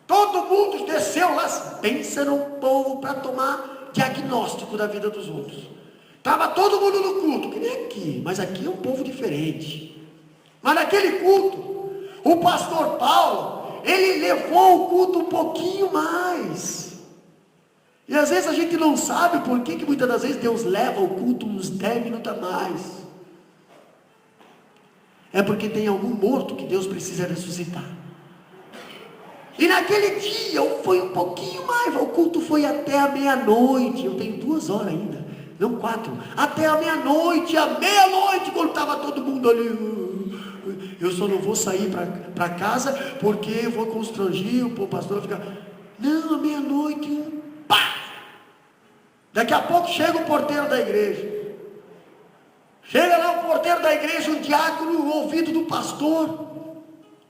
Todo mundo desceu lá, pensa num povo para tomar diagnóstico da vida dos outros. Estava todo mundo no culto, que nem aqui, mas aqui é um povo diferente. Mas naquele culto, o pastor Paulo, ele levou o culto um pouquinho mais. E às vezes a gente não sabe por que muitas das vezes Deus leva o culto uns 10 minutos a mais. É porque tem algum morto que Deus precisa ressuscitar. E naquele dia foi um pouquinho mais, o culto foi até a meia-noite. Eu tenho 2 horas ainda. Não 4, até a meia-noite, quando estava todo mundo ali. Eu só não vou sair para casa, porque eu vou constranger o pastor ficar. Não, a meia-noite, pá! Daqui a pouco chega o porteiro da igreja. Chega lá o porteiro da igreja, o diácono no ouvido do pastor.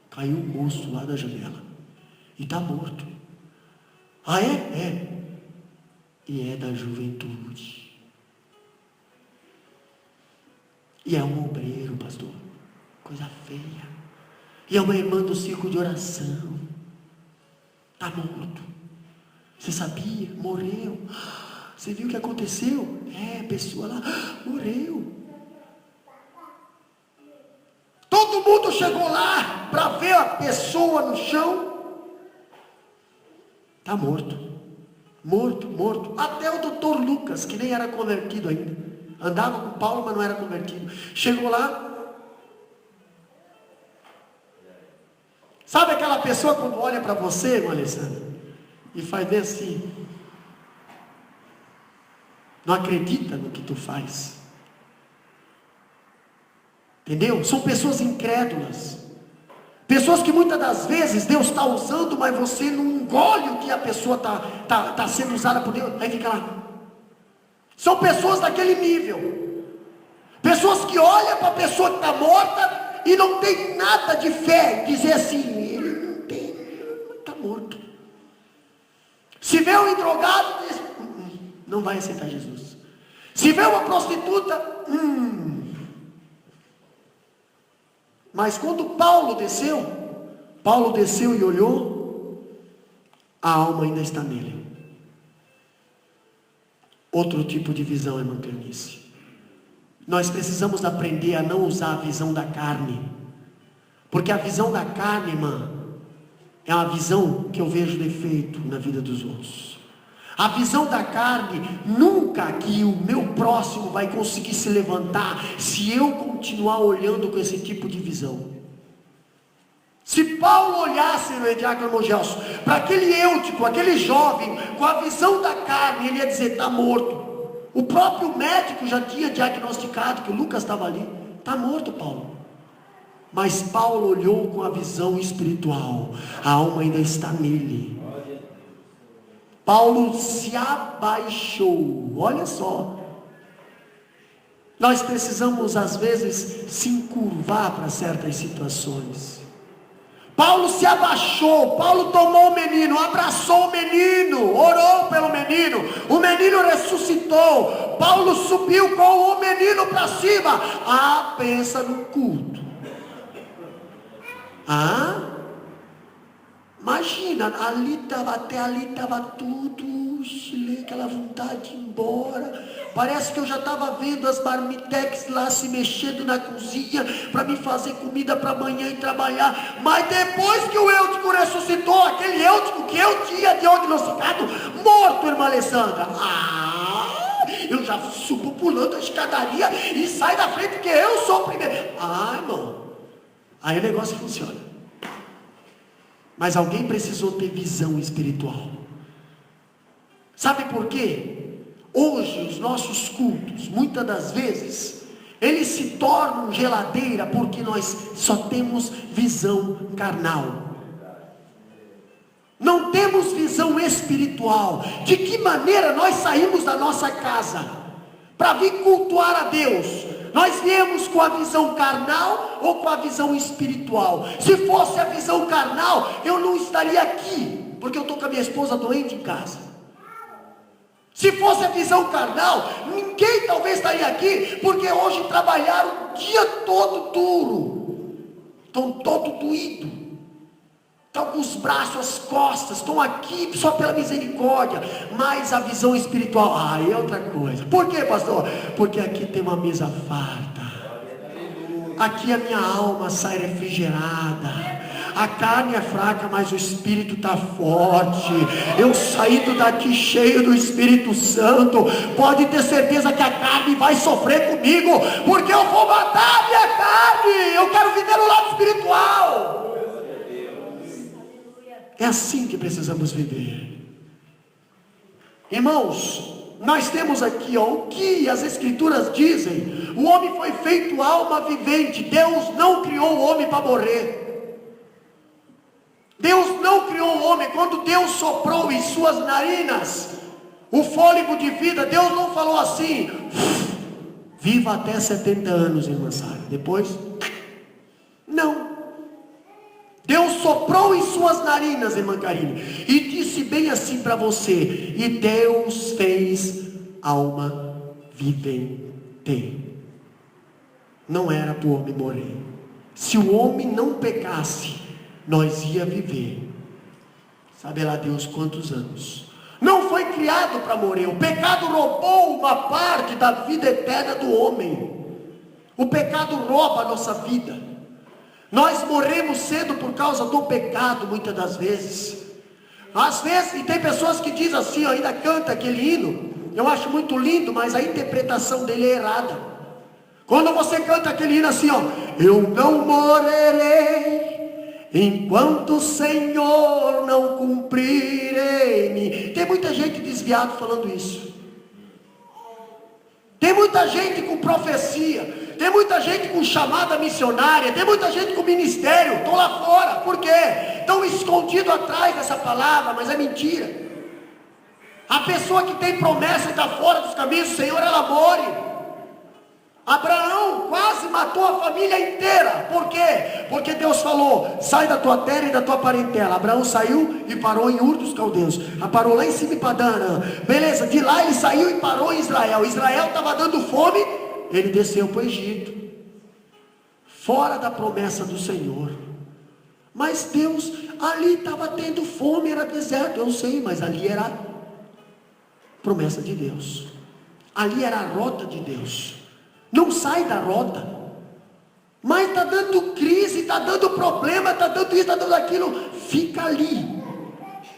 Caiu um moço lá da janela. E está morto. Ah, é? É. E é da juventude. E é um obreiro, pastor. Coisa feia. E é uma irmã do círculo de oração. Está morto. Você sabia? Morreu. Você viu o que aconteceu? É, a pessoa lá morreu. Todo mundo chegou lá para ver a pessoa no chão. Está morto. Morto. Até o doutor Lucas, que nem era convertido ainda. Andava com Paulo, mas não era convertido. Chegou lá. Sabe aquela pessoa quando olha para você, irmão Alessandro, e faz bem assim? Não acredita no que tu faz. Entendeu? São pessoas incrédulas. Pessoas que muitas das vezes Deus está usando, mas você não engole o que a pessoa está sendo usada por Deus. Aí fica lá. São pessoas daquele nível. Pessoas que olham para a pessoa que está morta e não tem nada de fé. Dizer assim, ele não tem, está morto. Se vê um drogado, diz, não vai aceitar Jesus. Se vê uma prostituta, Mas quando Paulo desceu e olhou, a alma ainda está nele. Outro tipo de visão, irmã Cleonice. Nós precisamos aprender a não usar a visão da carne. Porque a visão da carne, irmã, é uma visão que eu vejo defeito na vida dos outros. A visão da carne, nunca que o meu próximo vai conseguir se levantar se eu continuar olhando com esse tipo de visão. Se Paulo olhasse, no diácono Gelson, para aquele Eutico, aquele jovem, com a visão da carne, ele ia dizer, está morto. O próprio médico já tinha diagnosticado que o Lucas estava ali, está morto, Paulo. Mas Paulo olhou com a visão espiritual, a alma ainda está nele. Paulo se abaixou, olha só. Nós precisamos às vezes se encurvar para certas situações. Paulo se abaixou, Paulo tomou o menino, abraçou o menino, orou pelo menino, o menino ressuscitou, Paulo subiu com o menino para cima. Ah, pensa no culto. Ah, imagina, até ali estava tudo, aquela vontade de ir embora. Parece que eu já estava vendo as marmitex lá se mexendo na cozinha para me fazer comida para amanhã e trabalhar. Mas depois que o Eutico ressuscitou, aquele Eutico que eu tinha diagnosticado morto, irmã Alessandra, eu já subo pulando a escadaria e saio da frente porque eu sou o primeiro. Irmão, aí o negócio funciona. Mas alguém precisou ter visão espiritual. Sabe por quê? Hoje os nossos cultos, muitas das vezes, eles se tornam geladeira porque nós só temos visão carnal. Não temos visão espiritual. De que maneira nós saímos da nossa casa para vir cultuar a Deus? Nós viemos com a visão carnal ou com a visão espiritual? Se fosse a visão carnal, eu não estaria aqui, porque eu estou com a minha esposa doente em casa. Se fosse a visão carnal, ninguém talvez estaria aqui, porque hoje trabalharam o dia todo duro, estão todo doído, estão com os braços, as costas, estão aqui só pela misericórdia. Mas a visão espiritual, é outra coisa. Por quê, pastor? Porque aqui tem uma mesa farta, aqui a minha alma sai refrigerada. A carne é fraca, mas o Espírito está forte. Eu saindo daqui cheio do Espírito Santo, pode ter certeza que a carne vai sofrer comigo, porque eu vou matar a minha carne. Eu quero viver no lado espiritual. É assim que precisamos viver. Irmãos, nós temos aqui o que as Escrituras dizem. O homem foi feito alma vivente. Deus não criou o homem para morrer. Deus não criou o homem. Quando Deus soprou em suas narinas o fôlego de vida, Deus não falou assim: viva até 70 anos, irmã Sara. Depois, não. Deus soprou em suas narinas, irmã Karine, e disse bem assim para você: e Deus fez alma vivente. Não era para o homem morrer. Se o homem não pecasse, nós ia viver, sabe lá Deus quantos anos. Não foi criado para morrer. O pecado roubou uma parte da vida eterna do homem. O pecado rouba a nossa vida. Nós morremos cedo por causa do pecado, muitas das vezes. Às vezes, e tem pessoas que dizem assim, ainda canta aquele hino, eu acho muito lindo, mas a interpretação dele é errada. Quando você canta aquele hino assim, eu não morrerei enquanto o Senhor não cumprir em mim. Tem muita gente desviada falando isso. Tem muita gente com profecia, tem muita gente com chamada missionária, tem muita gente com ministério, estão lá fora. Por quê? Estão escondidos atrás dessa palavra, mas é mentira. A pessoa que tem promessa e está fora dos caminhos do Senhor, ela morre. Abraão quase matou a família inteira. Por quê? Porque Deus falou: sai da tua terra e da tua parentela. Abraão saiu e parou em Ur dos Caldeus. Parou lá em cima em Padã. Beleza, de lá ele saiu e parou em Israel. Israel estava dando fome, ele desceu para o Egito, fora da promessa do Senhor. Mas Deus, ali estava tendo fome, era deserto, eu sei, mas ali era a promessa de Deus. Ali era a rota de Deus. Não sai da rota. Mas está dando crise, está dando problema, está dando isso, está dando aquilo. Fica ali.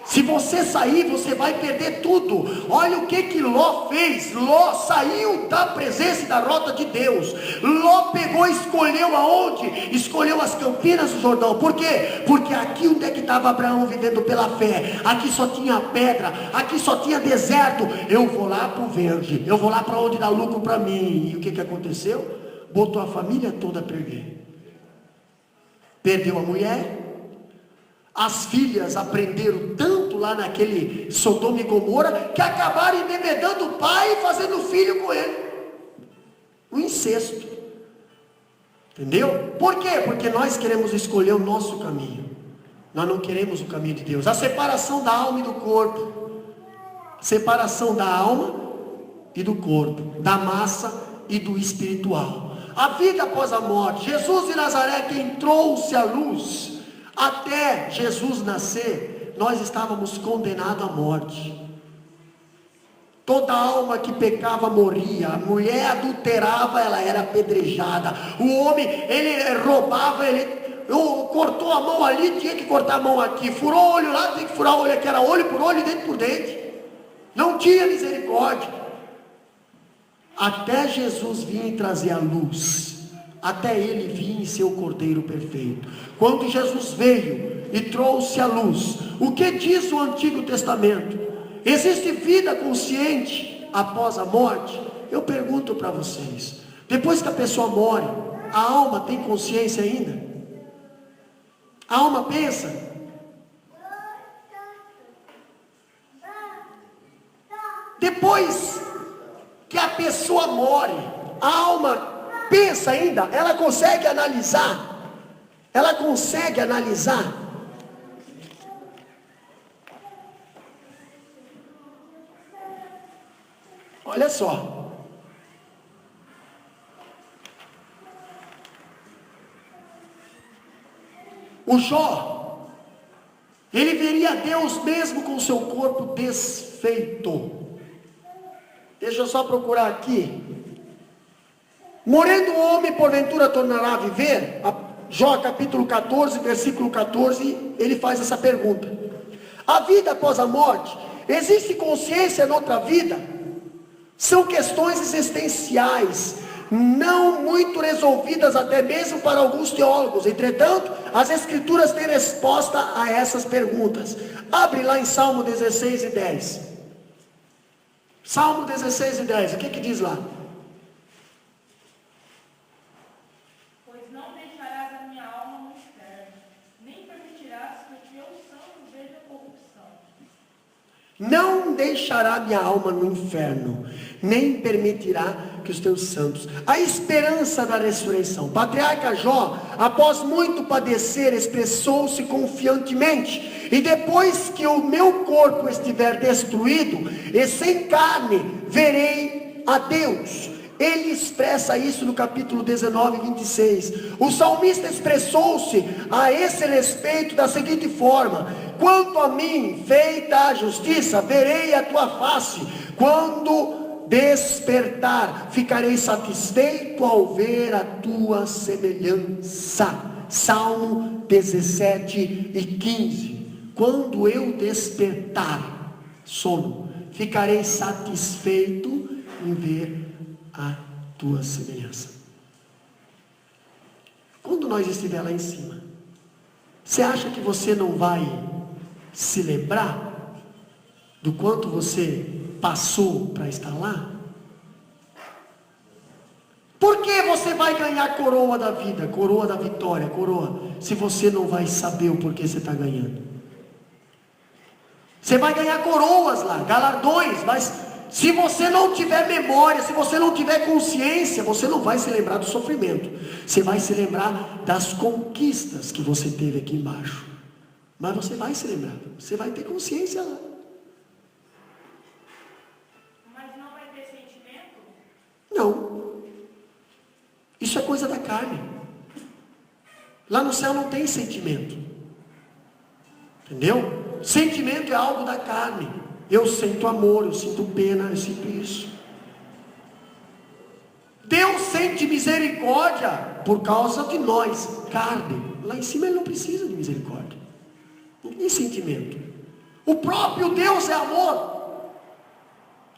Se você sair, você vai perder tudo. Olha o que Ló fez. Ló saiu da presença e da rota de Deus. Ló pegou e escolheu aonde? Escolheu as campinas do Jordão. Por quê? Porque aqui onde é que estava Abraão vivendo pela fé? Aqui só tinha pedra, aqui só tinha deserto. Eu vou lá para o verde, eu vou lá para onde dá lucro para mim. E o que aconteceu? Botou a família toda a perder. Perdeu a mulher. As filhas aprenderam tanto lá naquele Sodoma e Gomorra, que acabaram embebedando o pai e fazendo filho com ele. Um incesto. Entendeu? Por quê? Porque nós queremos escolher o nosso caminho. Nós não queremos o caminho de Deus. A separação da alma e do corpo. Separação da alma e do corpo. Da massa e do espiritual. A vida após a morte. Jesus de Nazaré, quem trouxe a luz. Até Jesus nascer, nós estávamos condenados à morte. Toda alma que pecava morria. A mulher adulterava, ela era apedrejada. O homem, ele roubava, ele cortou a mão ali, tinha que cortar a mão aqui. Furou o olho lá, tinha que furar o olho aqui. Era olho por olho, dente por dente. Não tinha misericórdia. Até Jesus vir e trazer a luz. Até ele vir e ser o Cordeiro perfeito. Quando Jesus veio e trouxe a luz, o que diz o Antigo Testamento? Existe vida consciente após a morte? Eu pergunto para vocês, depois que a pessoa morre, a alma tem consciência ainda? A alma pensa? Depois que a pessoa morre, a alma pensa ainda? Ela consegue analisar? Ela consegue analisar? Olha só. O Jó, ele veria Deus mesmo com seu corpo desfeito. Deixa eu só procurar aqui. Morrendo o homem, porventura tornará a viver? Jó capítulo 14, versículo 14, ele faz essa pergunta. A vida após a morte, existe consciência noutra vida? São questões existenciais, não muito resolvidas até mesmo para alguns teólogos. Entretanto, as escrituras têm resposta a essas perguntas. Abre lá em Salmo 16 e 10. Salmo 16 e 10, o que diz lá? Não deixará minha alma no inferno, nem permitirá que os teus santos. A esperança da ressurreição. Patriarca Jó, após muito padecer, expressou-se confiantemente. E depois que o meu corpo estiver destruído e sem carne, verei a Deus. Ele expressa isso no capítulo 19, 26. O salmista expressou-se a esse respeito da seguinte forma: quanto a mim, feita a justiça, verei a tua face. Quando despertar, ficarei satisfeito ao ver a tua semelhança. Salmo 17 e 15. Quando eu despertar, sono, ficarei satisfeito em ver a tua semelhança. Quando nós estiver lá em cima, você acha que você não vai se lembrar do quanto você passou para estar lá? Por que você vai ganhar coroa da vida, coroa da vitória, coroa, se você não vai saber o porquê você está ganhando? Você vai ganhar coroas lá, galardões, mas se você não tiver memória, se você não tiver consciência, você não vai se lembrar do sofrimento. Você vai se lembrar das conquistas que você teve aqui embaixo. Mas você vai se lembrar, você vai ter consciência lá. Mas não vai ter sentimento? Não. Isso é coisa da carne. Lá no céu não tem sentimento. Entendeu? Sentimento é algo da carne. Eu sinto amor, eu sinto pena, eu sinto isso. Deus sente misericórdia por causa de nós, carne. Lá em cima ele não precisa de misericórdia. Não tem sentimento. O próprio Deus é amor.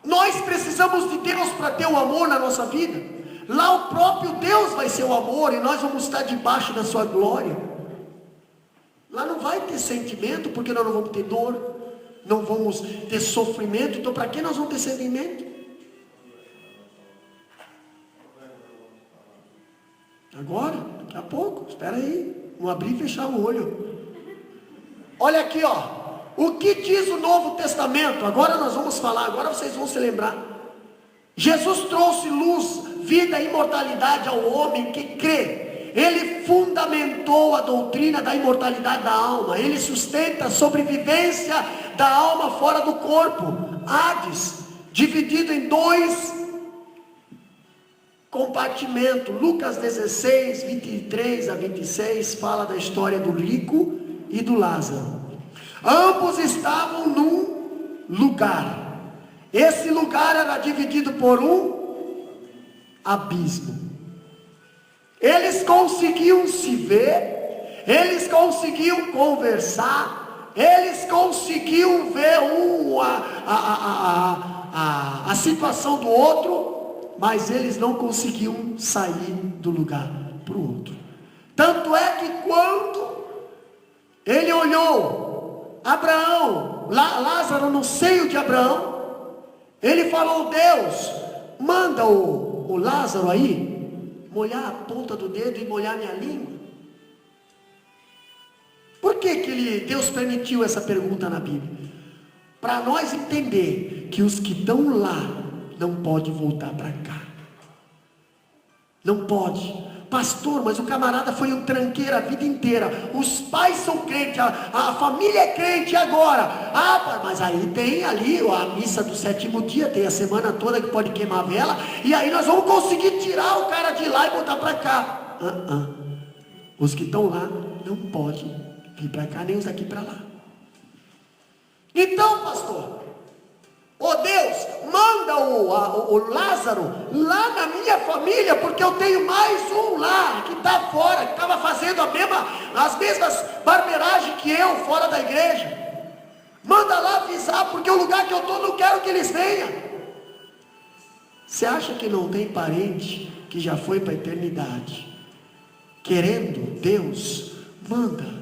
Nós precisamos de Deus para ter o amor na nossa vida. Lá o próprio Deus vai ser o amor e nós vamos estar debaixo da sua glória. Lá não vai ter sentimento, porque nós não vamos ter dor, não vamos ter sofrimento. Então para que nós vamos ter sentimento? Agora, daqui a pouco, espera aí, vamos abrir e fechar o olho. Olha aqui, ó. O que diz o Novo Testamento? Agora nós vamos falar, agora vocês vão se lembrar. Jesus trouxe luz, vida e imortalidade ao homem que crê. Ele fundamentou a doutrina da imortalidade da alma. Ele sustenta a sobrevivência da alma fora do corpo. Hades, dividido em 2 compartimentos. Lucas 16, 23 a 26, fala da história do rico e do Lázaro. Ambos estavam num lugar. Esse lugar era dividido por um abismo. Eles conseguiam se ver, eles conseguiam conversar, eles conseguiam ver a situação do outro, mas eles não conseguiam sair do lugar para o outro. Tanto é que quando ele olhou Abraão, Lázaro no seio de Abraão, ele falou: Deus, manda o Lázaro aí molhar a ponta do dedo e molhar minha língua. Por que Deus permitiu essa pergunta na Bíblia? Para nós entender que os que estão lá não podem voltar para cá. Não pode. Pastor, mas o camarada foi um tranqueiro a vida inteira. Os pais são crentes, a família é crente agora. Ah, mas aí tem ali a missa do 7º dia, tem a semana toda que pode queimar a vela. E aí nós vamos conseguir tirar o cara de lá e botar para cá. Os que estão lá não podem vir para cá, nem os daqui para lá. Então, pastor, Deus, manda o Lázaro lá na minha família, porque eu tenho mais um lá, que está fora, que estava fazendo as mesmas barbeiragens que eu, fora da igreja. Manda lá avisar, porque o lugar que eu estou, não quero que eles venham. Você acha que não tem parente que já foi para a eternidade, querendo Deus? Manda.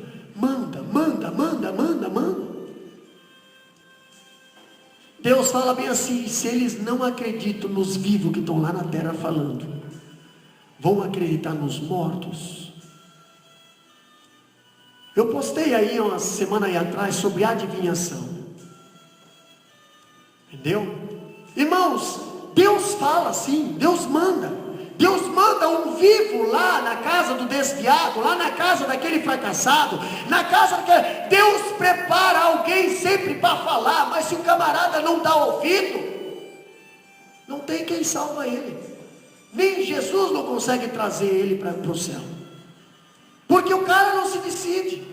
Deus fala bem assim: se eles não acreditam nos vivos que estão lá na terra falando, vão acreditar nos mortos? Eu postei aí uma semana aí atrás sobre adivinhação. Entendeu? Irmãos, Deus fala assim, Deus manda. Deus manda um vivo lá na casa do desviado, lá na casa daquele fracassado, na casa daquele... Deus prepara alguém sempre para falar, mas se o camarada não dá ouvido, não tem quem salva ele. Nem Jesus não consegue trazer ele para o céu, porque o cara não se decide.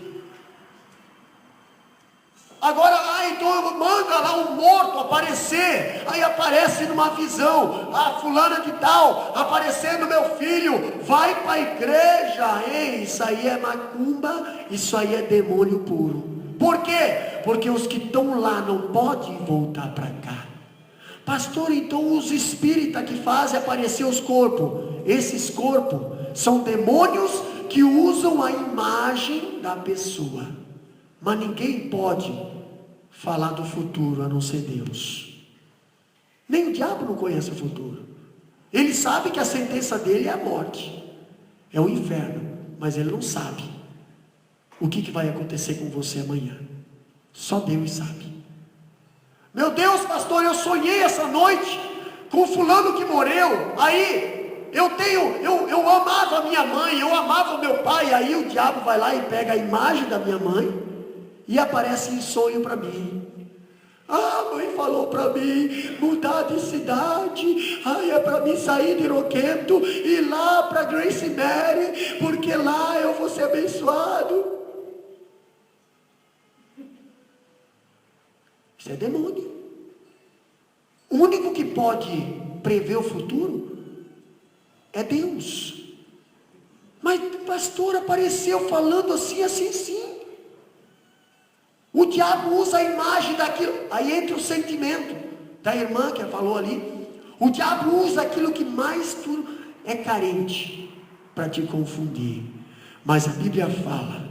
Agora, então manda lá um morto aparecer, aí aparece numa visão, fulana de tal, aparecendo meu filho, vai para a igreja. Ei, isso aí é macumba, isso aí é demônio puro. Por quê? Porque os que estão lá não podem voltar para cá. Pastor, então os espíritas que fazem aparecer os corpos, esses corpos são demônios que usam a imagem da pessoa. Mas ninguém pode falar do futuro a não ser Deus. Nem o diabo não conhece o futuro. Ele sabe que a sentença dele é a morte, é o inferno, mas ele não sabe o que vai acontecer com você amanhã. Só Deus sabe. Meu Deus, pastor, eu sonhei essa noite com fulano que morreu. Aí eu amava a minha mãe, eu amava o meu pai. Aí o diabo vai lá e pega a imagem da minha mãe e aparece em sonho para mim. A mãe falou para mim mudar de cidade. É para mim sair de Roquento e ir lá para Grace Mary, porque lá eu vou ser abençoado. Isso é demônio. O único que pode prever o futuro é Deus. Mas pastor, apareceu falando assim, assim, sim. O diabo usa a imagem daquilo, aí entra o sentimento da irmã que falou ali. O diabo usa aquilo que mais tu é carente para te confundir. Mas a Bíblia fala: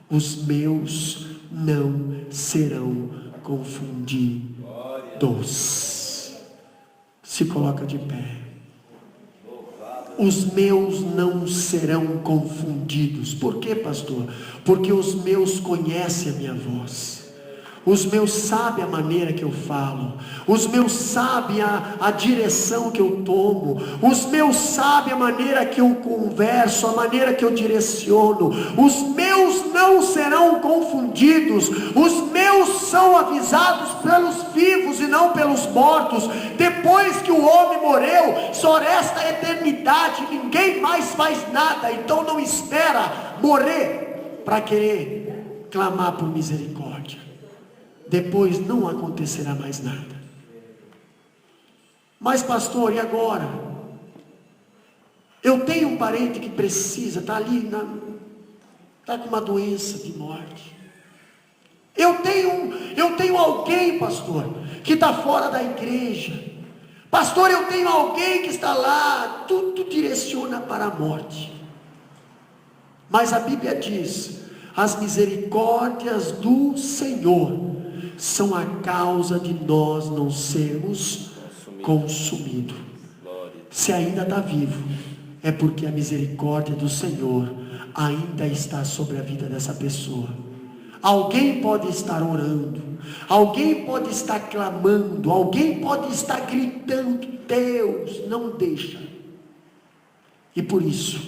os meus não serão confundidos. Se coloca de pé. Os meus não serão confundidos. Por quê, pastor? Porque os meus conhecem a minha voz. Os meus sabem a maneira que eu falo. Os meus sabem a direção que eu tomo. Os meus sabem a maneira que eu converso, a maneira que eu direciono. Os meus não serão confundidos. Os meus são avisados pelos vivos e não pelos mortos. Depois que o homem morreu, só resta a eternidade. Ninguém mais faz nada. Então não espera morrer para querer clamar por misericórdia. Depois não acontecerá mais nada. Mas pastor, e agora? Eu tenho um parente que precisa, está ali, está com uma doença de morte. Eu tenho alguém, pastor, que está fora da igreja. Pastor, eu tenho alguém que está lá. Tudo direciona para a morte. Mas a Bíblia diz: as misericórdias do Senhor são a causa de nós não sermos consumidos. Se ainda está vivo, é porque a misericórdia do Senhor ainda está sobre a vida dessa pessoa. Alguém pode estar orando, alguém pode estar clamando, alguém pode estar gritando: Deus, não deixa. E por isso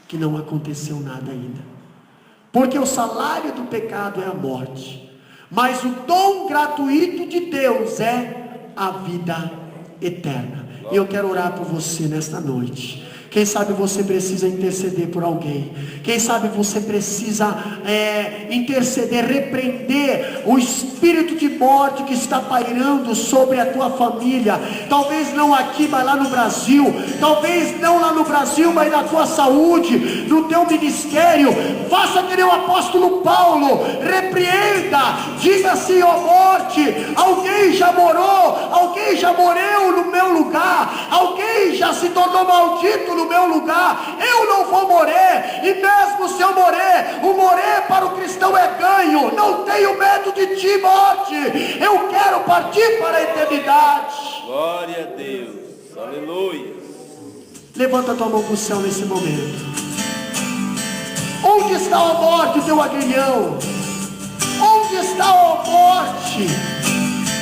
que não aconteceu nada ainda. Porque o salário do pecado é a morte. Mas o dom gratuito de Deus é a vida eterna. E eu quero orar por você nesta noite. Quem sabe você precisa interceder por alguém. Quem sabe você precisa interceder, repreender o espírito de morte que está pairando sobre a tua família. Talvez não aqui, mas lá no Brasil. Talvez não lá no Brasil, mas na tua saúde, no teu ministério. Faça que nem o apóstolo Paulo. Repreenda. Diga assim: ó morte, alguém já morou, alguém já morreu no meu lugar, alguém já se tornou maldito no meu lugar. Eu não vou morrer. E mesmo se eu morrer, o morrer para o cristão é ganho. Não tenho medo de ti, morte. Eu quero partir para a eternidade. Glória a Deus. Aleluia. Levanta a tua mão para o céu nesse momento. Onde está a morte, o teu aguilhão? Onde está a morte,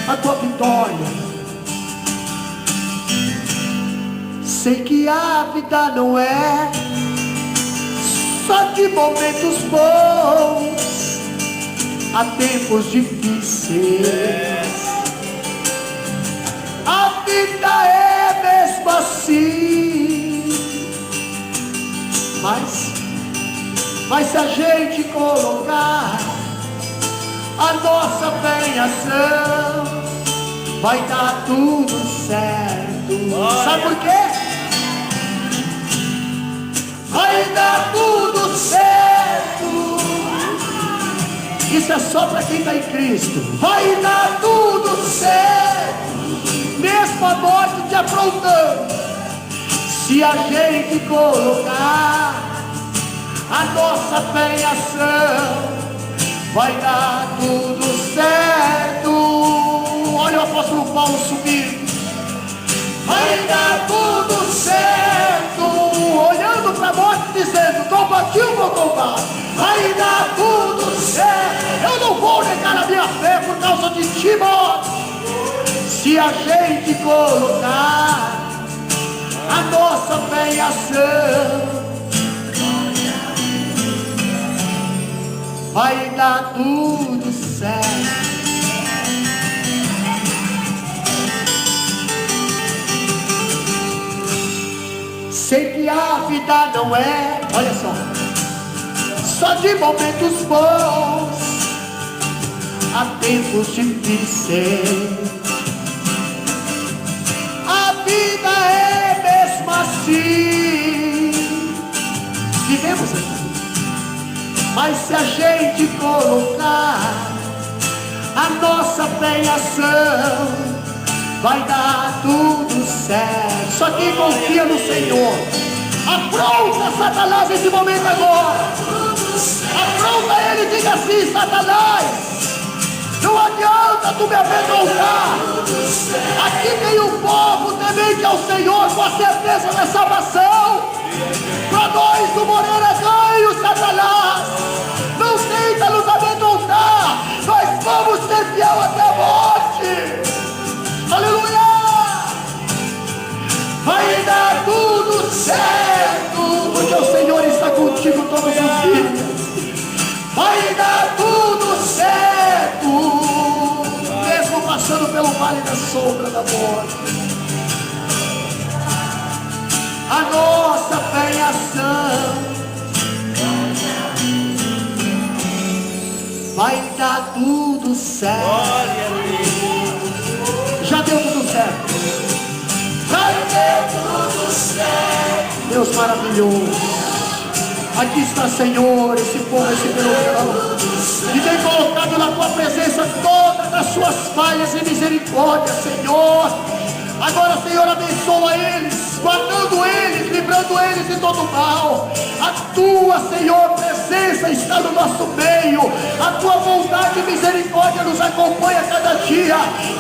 a tua vitória? Sei que a vida não é só de momentos bons, há tempos difíceis. A vida é mesmo assim. Mas se a gente colocar a nossa fé em ação, vai dar tudo certo. Sabe por quê? Vai dar tudo certo. Isso é só para quem está em Cristo. Vai dar tudo certo. Mesmo a morte te aprontando, se a gente colocar a nossa fé em ação, vai dar tudo certo. Olha o apóstolo Paulo subindo. Vai dar tudo certo. Olhando para a morte, dizendo: combati o meu combate. Vai dar tudo certo. Eu não vou negar a minha fé por causa de ti, morte. Se a gente colocar a nossa fé em ação, vai dar tudo certo. Sei que a vida não é, olha só de momentos bons, há tempos difíceis. A vida é mesmo assim. Vivemos assim. Mas se a gente colocar A nossa fé em ação vai dar tudo certo. Só quem confia no Senhor. Afronta Satanás nesse momento agora. Afronta ele e diga assim: Satanás, não adianta tu me amedrontar. Aqui tem um povo temente ao Senhor com a certeza da salvação. Para nós do Moreira ganho, Satanás, não tenta nos amedrontar. Nós vamos ser fiel até a morte. Aleluia! Vai dar tudo certo, porque o Senhor está contigo todos os dias. Vai dar tudo certo, mesmo passando pelo vale da sombra da morte. A nossa fé em ação vai dar tudo certo. Glória a Deus. Já deu tudo certo. Vai dar tudo certo. Deus maravilhoso. Aqui está, Senhor, esse povo, esse pelotão, que tem colocado na tua presença todas as suas falhas e misericórdia, Senhor. Agora, Senhor, abençoa eles, guardando eles, livrando eles de todo mal. A tua, Senhor, presença está no nosso meio. A tua vontade e misericórdia nos acompanha cada dia.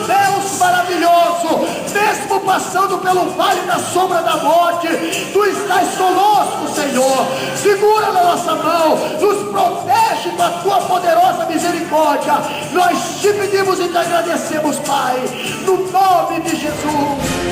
Deus maravilhoso, mesmo passando pelo vale da sombra da morte, tu estás conosco, Senhor. Segura na nossa mão, nos protege com a tua poderosa misericórdia. Nós te pedimos e te agradecemos, Pai, no nome de Jesus.